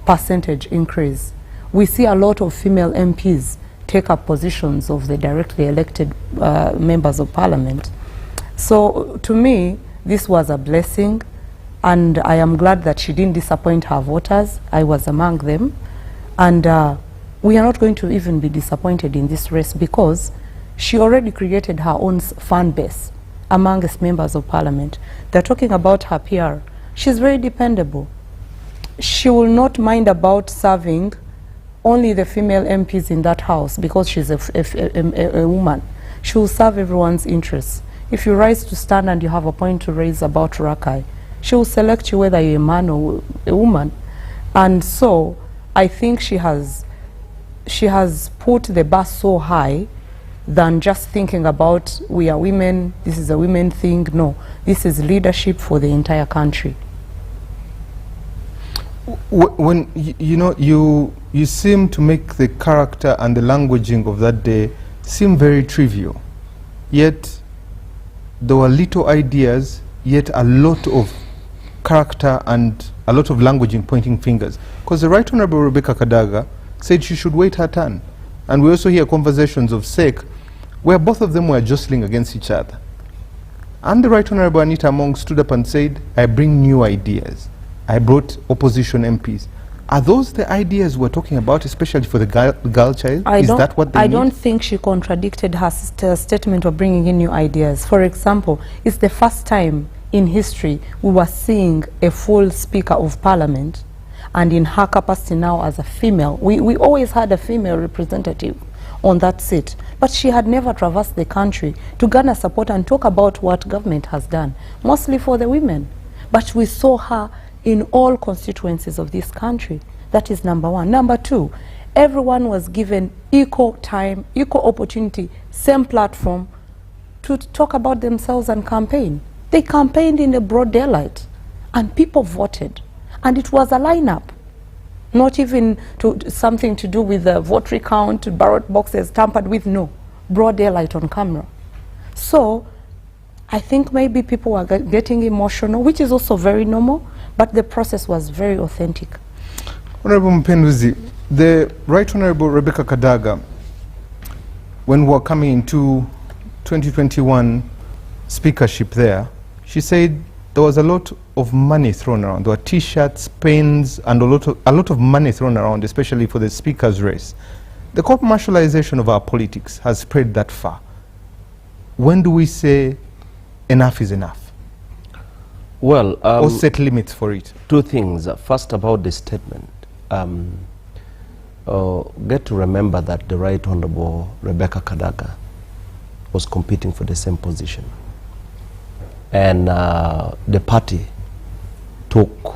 percentage increase. We see a lot of female MPs take up positions of the directly elected members of parliament. So to me, this was a blessing. And I am glad that she didn't disappoint her voters. I was among them. And we are not going to even be disappointed in this race, because she already created her own fan base amongst members of parliament. They're talking about her PR. She's very dependable. She will not mind about serving only the female MPs in that house because she's a woman. She will serve everyone's interests. If you rise to stand and you have a point to raise about Rakai, she will select you whether you're a man or a woman. And so I think she has put the bar so high than just thinking about we are women, this is a women thing. No, this is leadership for the entire country. When you seem to make the character and the languaging of that day seem very trivial, yet there were little ideas, yet a lot of character and a lot of languaging, pointing fingers. Because the Right Honourable Rebecca Kadaga said she should wait her turn. And we also hear conversations of SEC where both of them were jostling against each other. And the Right Honourable Anita Among stood up and said, I bring new ideas. I brought opposition MPs. Are those the ideas we're talking about, especially for the girl child? Is that what they I need? don't think she contradicted her statement of bringing in new ideas. For example, it's the first time in history we were seeing a full Speaker of Parliament, and in her capacity now as a female, we always had a female representative on that seat. But she had never traversed the country to garner support and talk about what government has done, mostly for the women. But we saw her in all constituencies of this country. That is number one. Number two, everyone was given equal time, equal opportunity, same platform to talk about themselves and campaign. They campaigned in the broad daylight and people voted. And it was a lineup, not even something to do with the vote recount, ballot boxes tampered with, no. Broad daylight on camera. So I think maybe people were getting emotional, which is also very normal, but the process was very authentic. Honorable Mpenduzi, the Right Honorable Rebecca Kadaga, when we were coming into 2021 speakership there, she said there was a lot of money thrown around. There were T-shirts, pens, and a lot of money thrown around, especially for the speaker's race. The commercialization of our politics has spread that far. When do we say enough is enough? Well, or set limits for it? Two things. First, about the statement. Get to remember that the Right Honorable Rebecca Kadaga was competing for the same position. And the party took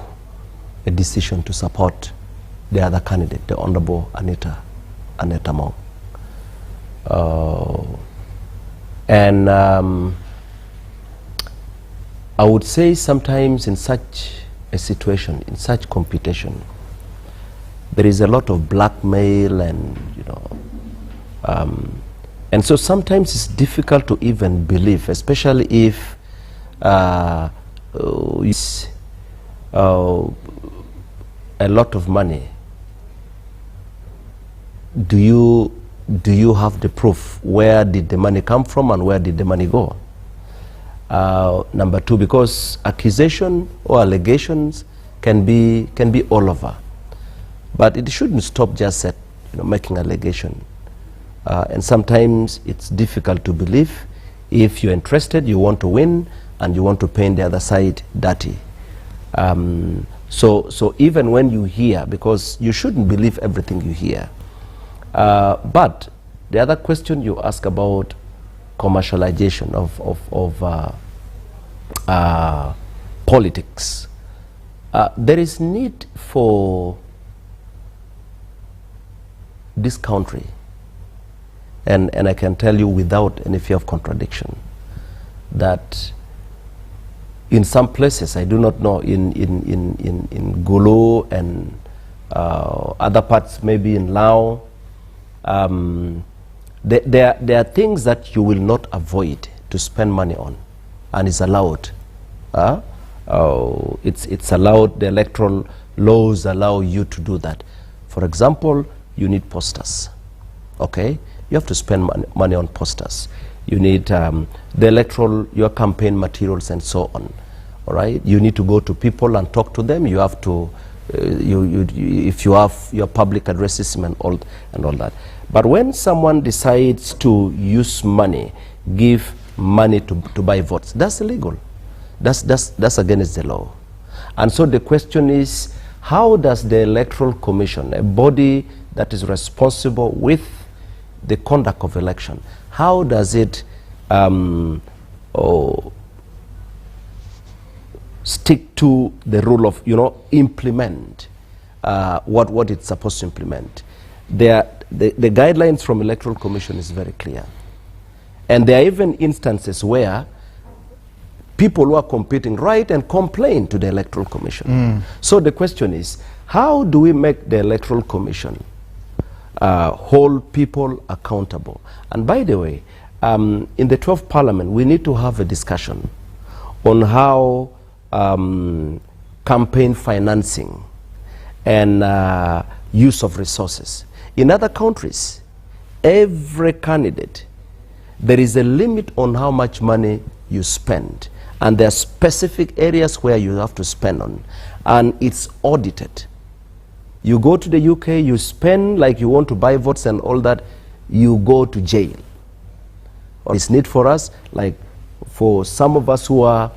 a decision to support the other candidate, the Honorable Anita Mong. I would say sometimes in such a situation, in such competition, there is a lot of blackmail and, and so sometimes it's difficult to even believe, especially if a lot of money. Do you have the proof? Where did the money come from and where did the money go? Number two, because accusation or allegations can be all over, but it shouldn't stop just at making allegation. And sometimes it's difficult to believe. If you're interested, you want to win, and you want to paint the other side dirty. So even when you hear, because you shouldn't believe everything you hear. But the other question you ask about commercialization of politics, there is need for this country, and I can tell you without any fear of contradiction, that in some places, I do not know, in Gulu and other parts, maybe in Lao, there are things that you will not avoid to spend money on, and it's allowed. It's allowed. The electoral laws allow you to do that. For example, you need posters. Okay, you have to spend money on posters. You need the electoral, your campaign materials, and so on. All right, you need to go to people and talk to them. You have to, if you have your public addresses and all that. But when someone decides to use money, give money to buy votes, that's illegal. That's against the law. And so the question is, how does the Electoral Commission, a body that is responsible with the conduct of election, how does it stick to the rule of, implement what it's supposed to implement? The guidelines from Electoral Commission is very clear. And there are even instances where people who are competing write and complain to the Electoral Commission. So the question is, how do we make the Electoral Commission hold people accountable? And by the way, in the 12th Parliament, we need to have a discussion on how campaign financing and use of resources. In other countries, every candidate, there is a limit on how much money you spend. And there are specific areas where you have to spend on. And it's audited. You go to the UK, you spend like you want to buy votes and all that, you go to jail. It's need for us, like for some of us who are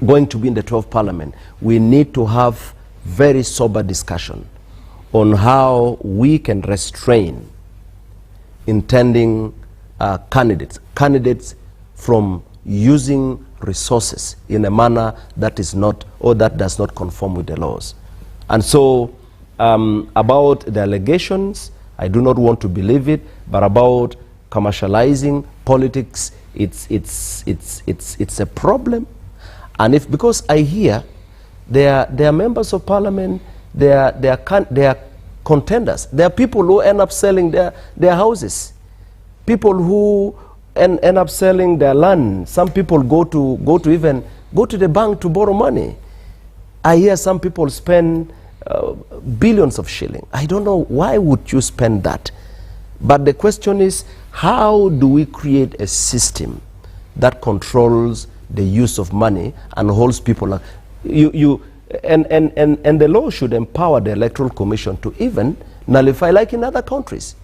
going to be in the 12th Parliament, we need to have very sober discussion on how we can restrain intending candidates from using resources in a manner that is not, or that does not conform with the laws. And so about the allegations, I do not want to believe it, but about commercializing politics, it's a problem. And if, because I hear they are members of parliament, they are contenders, they are people who end up selling their houses, people who end up selling their land. Some people go to the bank to borrow money. I hear some people spend billions of shillings. I don't know, why would you spend that? But the question is, how do we create a system that controls the use of money and holds people? And the law should empower the Electoral Commission to even nullify, like in other countries.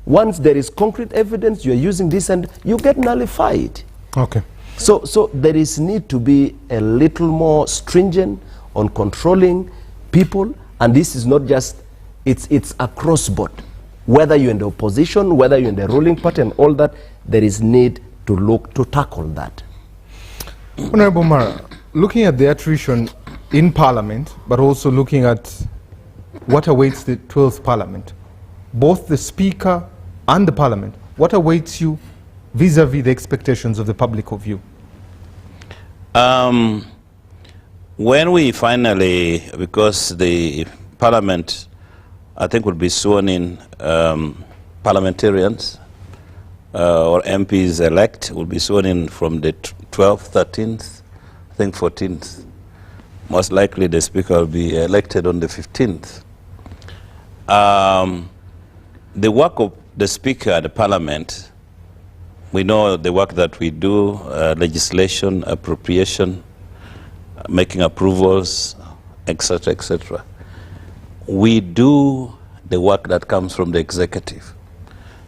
Once there is concrete evidence you are using this, and you get nullified. Okay. So there is need to be a little more stringent on controlling people, and this is not just, it's across board. Whether you're in the opposition, whether you're in the ruling party and all that, there is need to tackle that. Honorable Mara, looking at the attrition in Parliament, but also looking at what awaits the 12th Parliament, both the Speaker and the Parliament, what awaits you vis-a-vis the expectations of the public of you? When we finally, because the Parliament, I think, will be sworn in, parliamentarians or MPs elect will be sworn in from the 12th, 13th, I think 14th. Most likely the Speaker will be elected on the 15th. The work of the Speaker at the Parliament, we know the work that we do, legislation, appropriation, making approvals, etc., etc. We do the work that comes from the executive.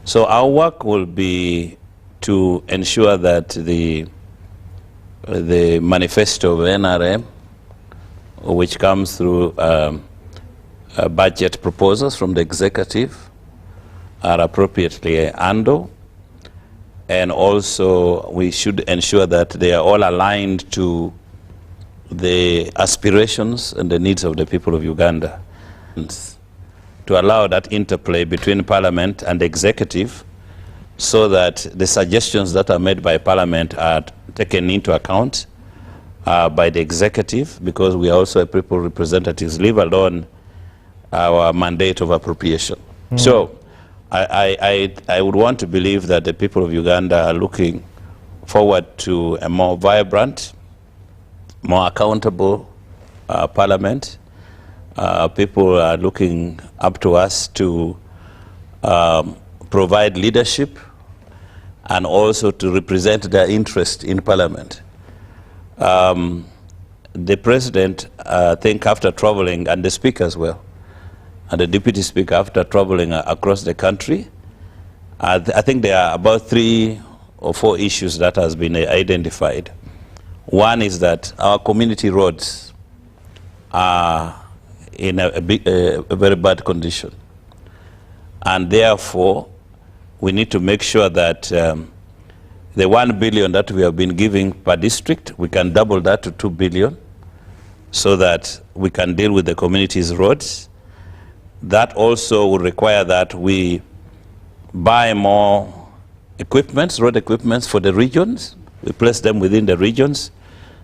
So our work will be to ensure that the manifesto of NRM, which comes through budget proposals from the executive, are appropriately handled, and also we should ensure that they are all aligned to the aspirations and the needs of the people of Uganda. To allow that interplay between Parliament and the executive, so that the suggestions that are made by Parliament are taken into account by the executive, because we are also a people representatives, leave alone our mandate of appropriation. So I would want to believe that the people of Uganda are looking forward to a more vibrant, more accountable Parliament. People are looking up to us to provide leadership and also to represent their interest in Parliament. The President, I think, after traveling, and the Speaker as well, and the Deputy Speaker, after traveling across the country, I think there are about 3 or 4 issues that has been identified. One is that our community roads are in a very bad condition, and therefore we need to make sure that the 1 billion that we have been giving per district, we can double that to 2 billion, so that we can deal with the community's roads. That also will require that we buy more equipments, road equipments for the regions. We place them within the regions,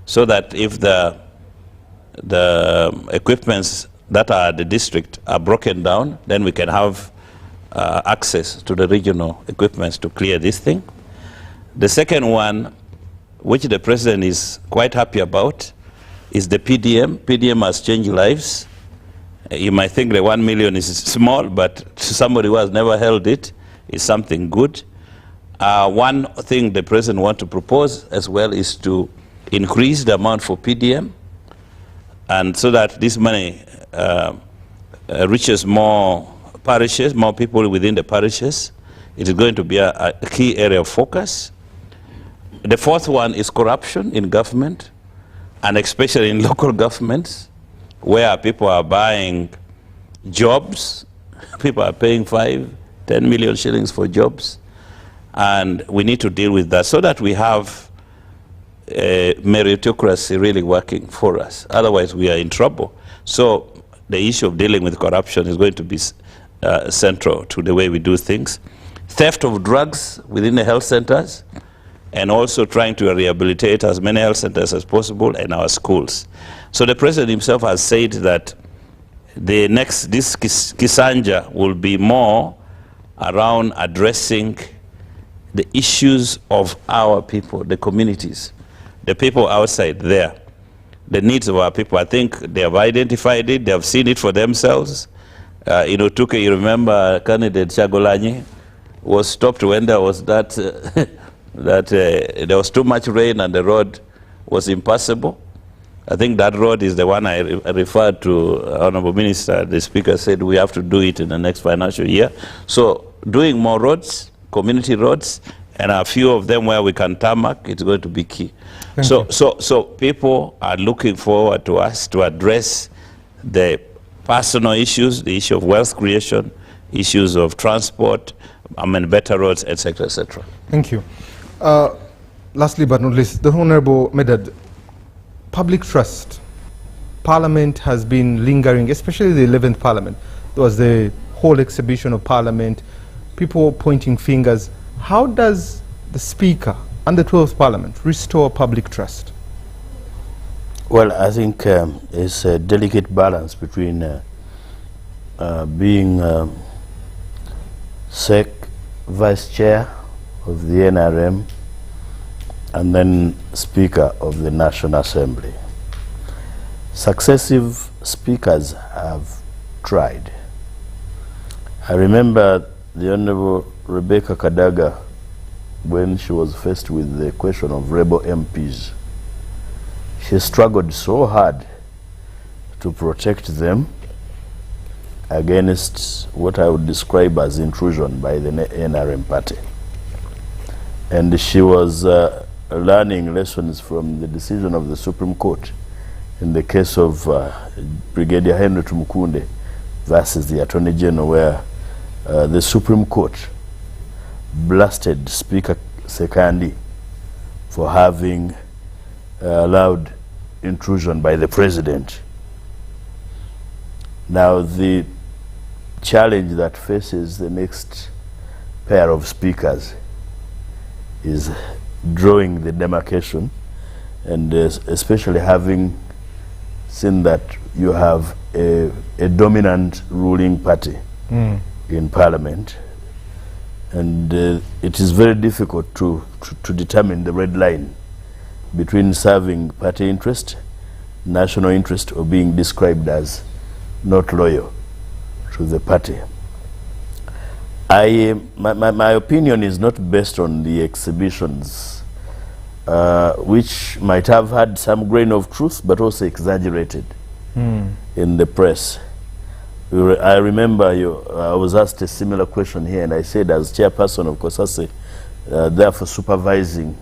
so that if the equipments that are at the district are broken down, then we can have access to the regional equipments to clear this thing. The second one, which the President is quite happy about, is the PDM. PDM has changed lives. You might think the 1 million is small, but to somebody who has never held it, is something good. One thing the President wants to propose as well is to increase the amount for PDM, and so that this money reaches more parishes, more people within the parishes. It is going to be a key area of focus. The fourth one is corruption in government, and especially in local governments, where people are buying jobs. People are paying 5, 10 million shillings for jobs. And we need to deal with that so that we have meritocracy really working for us. Otherwise, we are in trouble. So the issue of dealing with corruption is going to be central to the way we do things. Theft of drugs within the health centers, and also trying to rehabilitate as many health centers as possible in our schools. So the president himself has said that this Kisanja will be more around addressing the issues of our people, the communities, the people outside there, the needs of our people. I think they have identified it, they have seen it for themselves. Tuke, you remember candidate Chagolanyi was stopped when there was that, there was too much rain and the road was impassable. I think that road is the one I referred to, Honorable Minister. The Speaker said we have to do it in the next financial year. So doing more roads, community roads, and a few of them where we can tarmac, it's going to be key. So people are looking forward to us to address the personal issues, the issue of wealth creation, issues of transport, better roads, etc., etc. Thank you. Lastly but not least, the Honorable Medad, public trust. Parliament has been lingering, especially the 11th Parliament. There was the whole exhibition of Parliament, people pointing fingers. How does the Speaker and the 12th Parliament restore public trust? Well, I think it's a delicate balance between being SEC Vice Chair of the NRM and then Speaker of the National Assembly. Successive speakers have tried. I remember the Honorable Rebecca Kadaga when she was faced with the question of rebel MPs. She struggled so hard to protect them against what I would describe as intrusion by the NRM party. And she was learning lessons from the decision of the Supreme Court in the case of Brigadier Henry Tumukunde versus the Attorney General, where the Supreme Court blasted Speaker Sekandi for having allowed intrusion by the President. Now the challenge that faces the next pair of speakers is drawing the demarcation, and especially having seen that you have a dominant ruling party in Parliament, and it is very difficult to determine the red line between serving party interest, national interest, or being described as not loyal to the party. My opinion is not based on the exhibitions, which might have had some grain of truth, but also exaggerated in the press. I remember I was asked a similar question here, and I said, as chairperson of COSASE, therefore supervising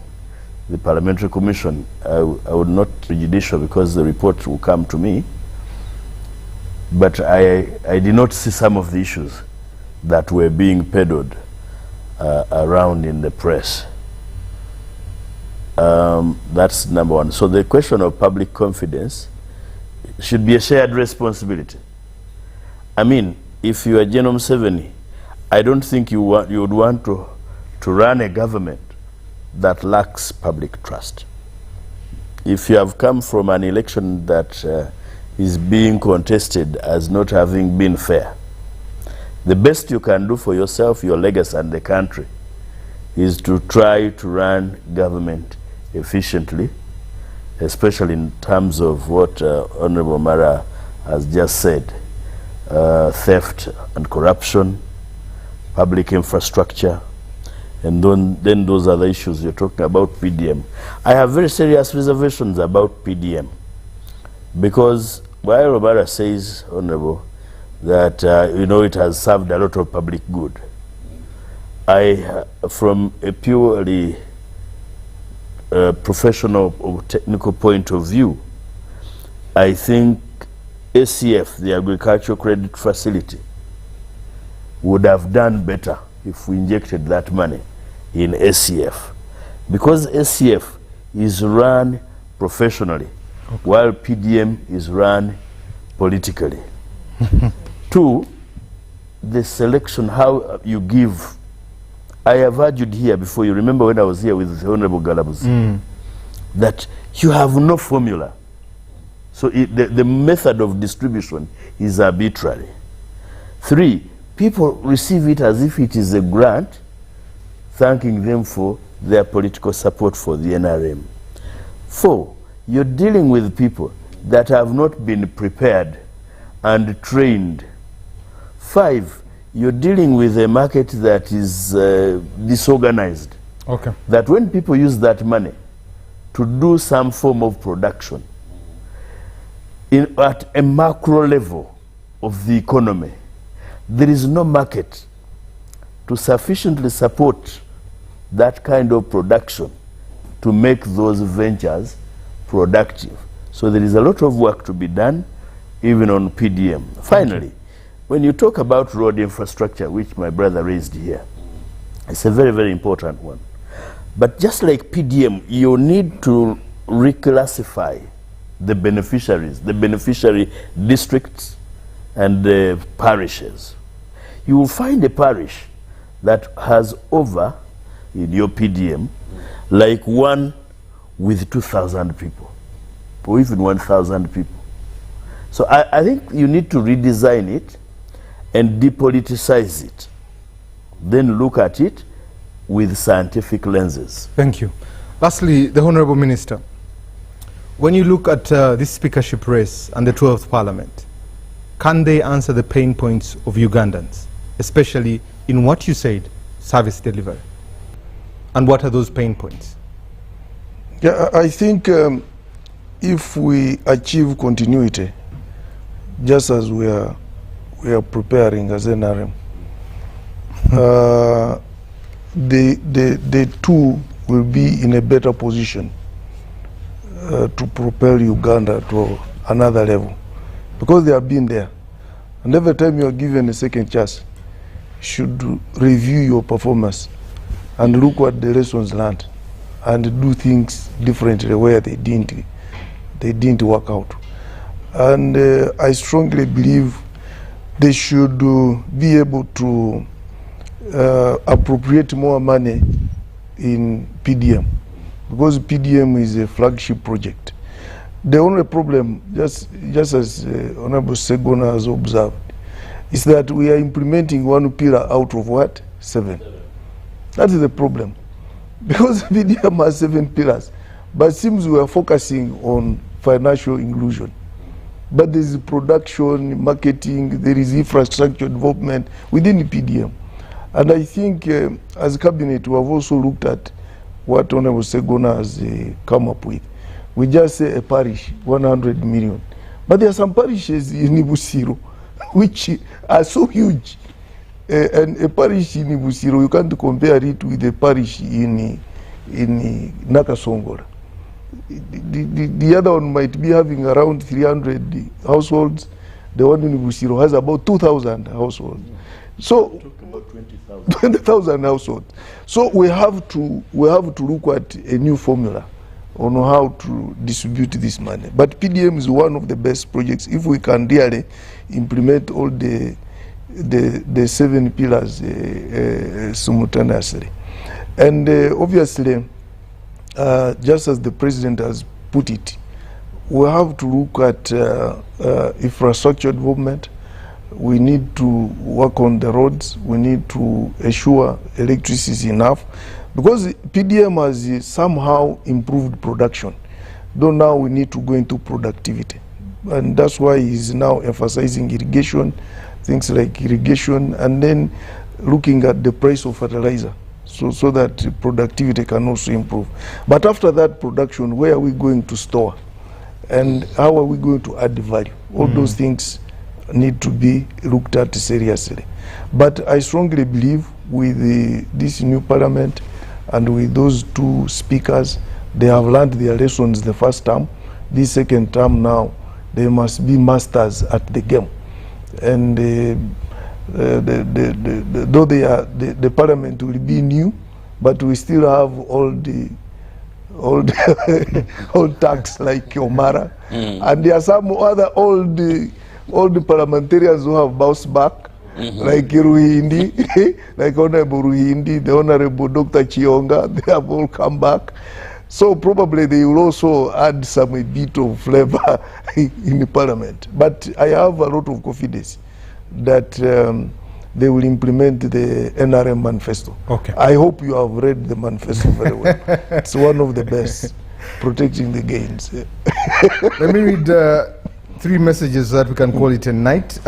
the Parliamentary Commission, I would not be judicial because the report will come to me. But I did not see some of the issues that were being peddled around in the press. That's number one. So the question of public confidence should be a shared responsibility. I mean, if you are General Museveni, I don't think you would want to run a government that lacks public trust. If you have come from an election that is being contested as not having been fair, the best you can do for yourself, your legacy, and the country is to try to run government efficiently, especially in terms of what Honorable Mara has just said, theft and corruption, public infrastructure, and then those other issues you're talking about, PDM. I have very serious reservations about PDM, because while Romara says, Honorable, that it has served a lot of public good, from a purely professional or technical point of view, I think ACF, the Agricultural Credit Facility, would have done better if we injected that money in ACF. Because ACF is run professionally, while PDM is run politically. Two, the selection, how you give. I have argued here before, you remember when I was here with the Honorable Galabus, that you have no formula. So the method of distribution is arbitrary. Three, people receive it as if it is a grant, thanking them for their political support for the NRM. Four, you're dealing with people that have not been prepared and trained. Five, you're dealing with a market that is disorganized. Okay. That when people use that money to do some form of production, at a macro level of the economy, there is no market to sufficiently support that kind of production to make those ventures productive. So there is a lot of work to be done, even on PDM. Finally, when you talk about road infrastructure, which my brother raised here, it's a very, very important one. But just like PDM, you need to reclassify the beneficiaries, the beneficiary districts and the parishes. You will find a parish that has over, in your PDM, like one with 2,000 people, or even 1,000 people. So I think you need to redesign it and depoliticize it. Then look at it with scientific lenses. Thank you. Lastly, the Honorable Minister, when you look at this speakership race and the 12th Parliament, can they answer the pain points of Ugandans, especially in what you said, service delivery? And what are those pain points? Yeah, I think if we achieve continuity, just as we are preparing as NRM, the two will be in a better position to propel Uganda to another level, because they have been there. And every time you are given a second chance, you should review your performance and look at the lessons learned and do things differently where they didn't work out. And I strongly believe they should be able to appropriate more money in PDM, because PDM is a flagship project. The only problem, just as Honorable Segona has observed, is that we are implementing one pillar out of what? 7. That is the problem. Because PDM has 7 pillars, but it seems we are focusing on financial inclusion. But there is production, marketing, there is infrastructure development within PDM. And I think as a cabinet, we have also looked at what Honorable Segona has come up with. We just say a parish, 100 million. But there are some parishes in Ibusiro which are so huge. And a parish in Ibusiro, you can't compare it with a parish in Nakasongola. The other one might be having around 300 households. The one in Ibusiro has about 2,000 households. So 20,000 households. So we have to look at a new formula on how to distribute this money. But PDM is one of the best projects if we can really implement all the 7 pillars simultaneously. And obviously, just as the President has put it, we have to look at infrastructure development. We need to work on the roads. We need to ensure electricity is enough, because PDM has somehow improved production. Though now we need to go into productivity. And that's why he's now emphasizing irrigation, things like irrigation, and then looking at the price of fertilizer, so that productivity can also improve. But after that production, where are we going to store? And how are we going to add value? All those things need to be looked at seriously. But I strongly believe with this new parliament and with those 2 speakers, they have learned their lessons the first term. This second term now, they must be masters at the game. And though the parliament will be new, but we still have all the old tax like Omara, and there are some other old parliamentarians who have bounced back, like Ruhindi, like Honorable Ruhindi, the Honorable Dr. Chionga. They have all come back. So probably they will also add a bit of flavor in the parliament. But I have a lot of confidence that they will implement the NRM manifesto. Okay. I hope you have read the manifesto very well. It's one of the best, protecting the gains. Let me read 3 messages so that we can call it a night.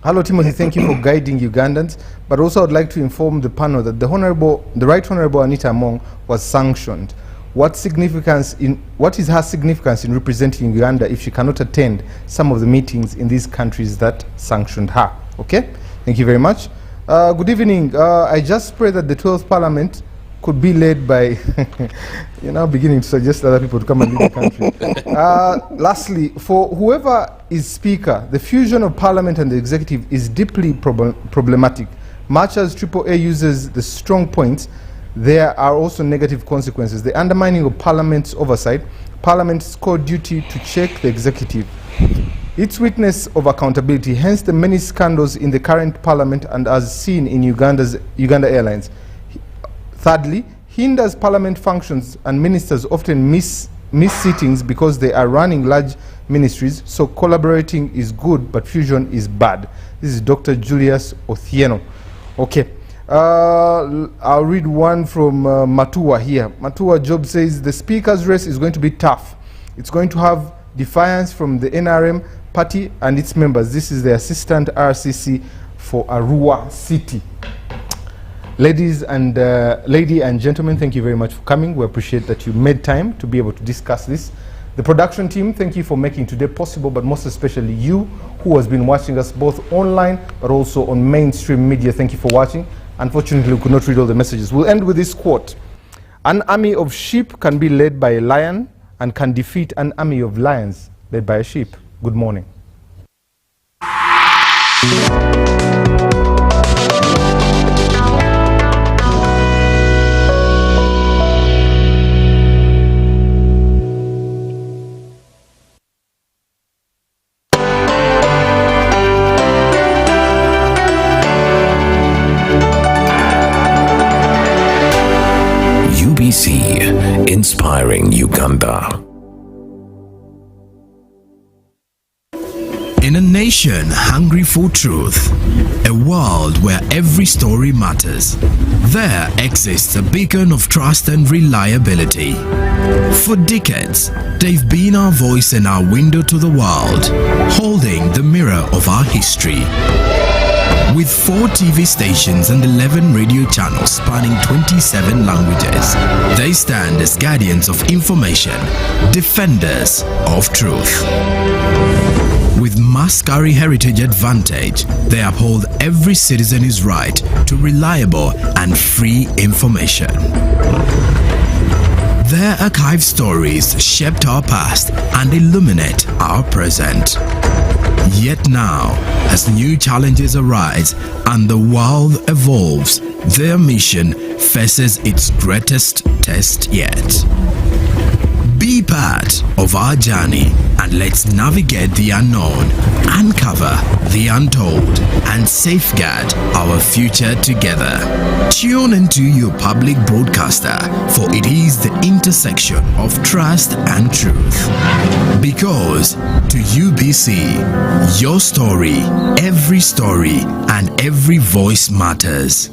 Hello, Timothy. Thank you for guiding Ugandans. But also, I'd like to inform the panel that the Right Honorable Anita Among was sanctioned. What is her significance in representing Uganda if she cannot attend some of the meetings in these countries that sanctioned her? Okay, thank you very much. Good evening. I just pray that the 12th Parliament could be led by, you're now beginning to suggest other people to come and lead the country. Lastly, for whoever is Speaker, the fusion of Parliament and the Executive is deeply problematic. Much as AAA uses the strong points, there are also negative consequences. The undermining of Parliament's oversight, Parliament's core duty to check the Executive, its weakness of accountability, hence the many scandals in the current Parliament and as seen in Uganda Airlines. Thirdly, hinders Parliament functions and ministers often miss sittings because they are running large ministries, so collaborating is good but fusion is bad. This is Dr. Julius Othieno. Okay, I'll read one from Matua here. Matua Job says the Speaker's race is going to be tough. It's going to have defiance from the NRM party and its members. This is the Assistant RCC for Arua City. Lady and gentlemen, thank you very much for coming. We appreciate that you made time to be able to discuss this. The production team, thank you for making today possible, but most especially you who has been watching us both online but also on mainstream media. Thank you for watching. Unfortunately, we could not read all the messages. We'll end with this quote. An army of sheep can be led by a lion and can defeat an army of lions led by a sheep. Good morning. UBC, inspiring Uganda. In a nation hungry for truth, a world where every story matters, there exists a beacon of trust and reliability. For decades, they've been our voice and our window to the world, holding the mirror of our history. With 4 TV stations and 11 radio channels spanning 27 languages, they stand as guardians of information, defenders of truth. With Mascari Heritage Advantage, they uphold every citizen's right to reliable and free information. Their archive stories shaped our past and illuminate our present. Yet now, as new challenges arise and the world evolves, their mission faces its greatest test yet. Be part of our journey and let's navigate the unknown, uncover the untold, and safeguard our future together. Tune into your public broadcaster, for it is the intersection of trust and truth. Because to UBC, your story, and every voice matters.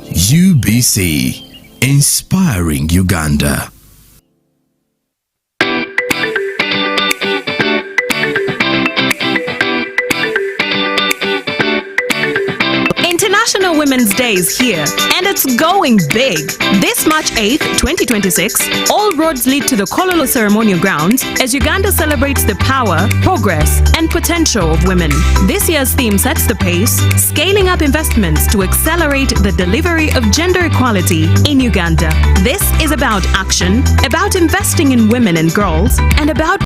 UBC, inspiring Uganda. International Women's Day is here, and it's going big. This March 8th, 2026, all roads lead to the Kololo Ceremonial Grounds as Uganda celebrates the power, progress, and potential of women. This year's theme sets the pace, scaling up investments to accelerate the delivery of gender equality in Uganda. This is about action, about investing in women and girls, and about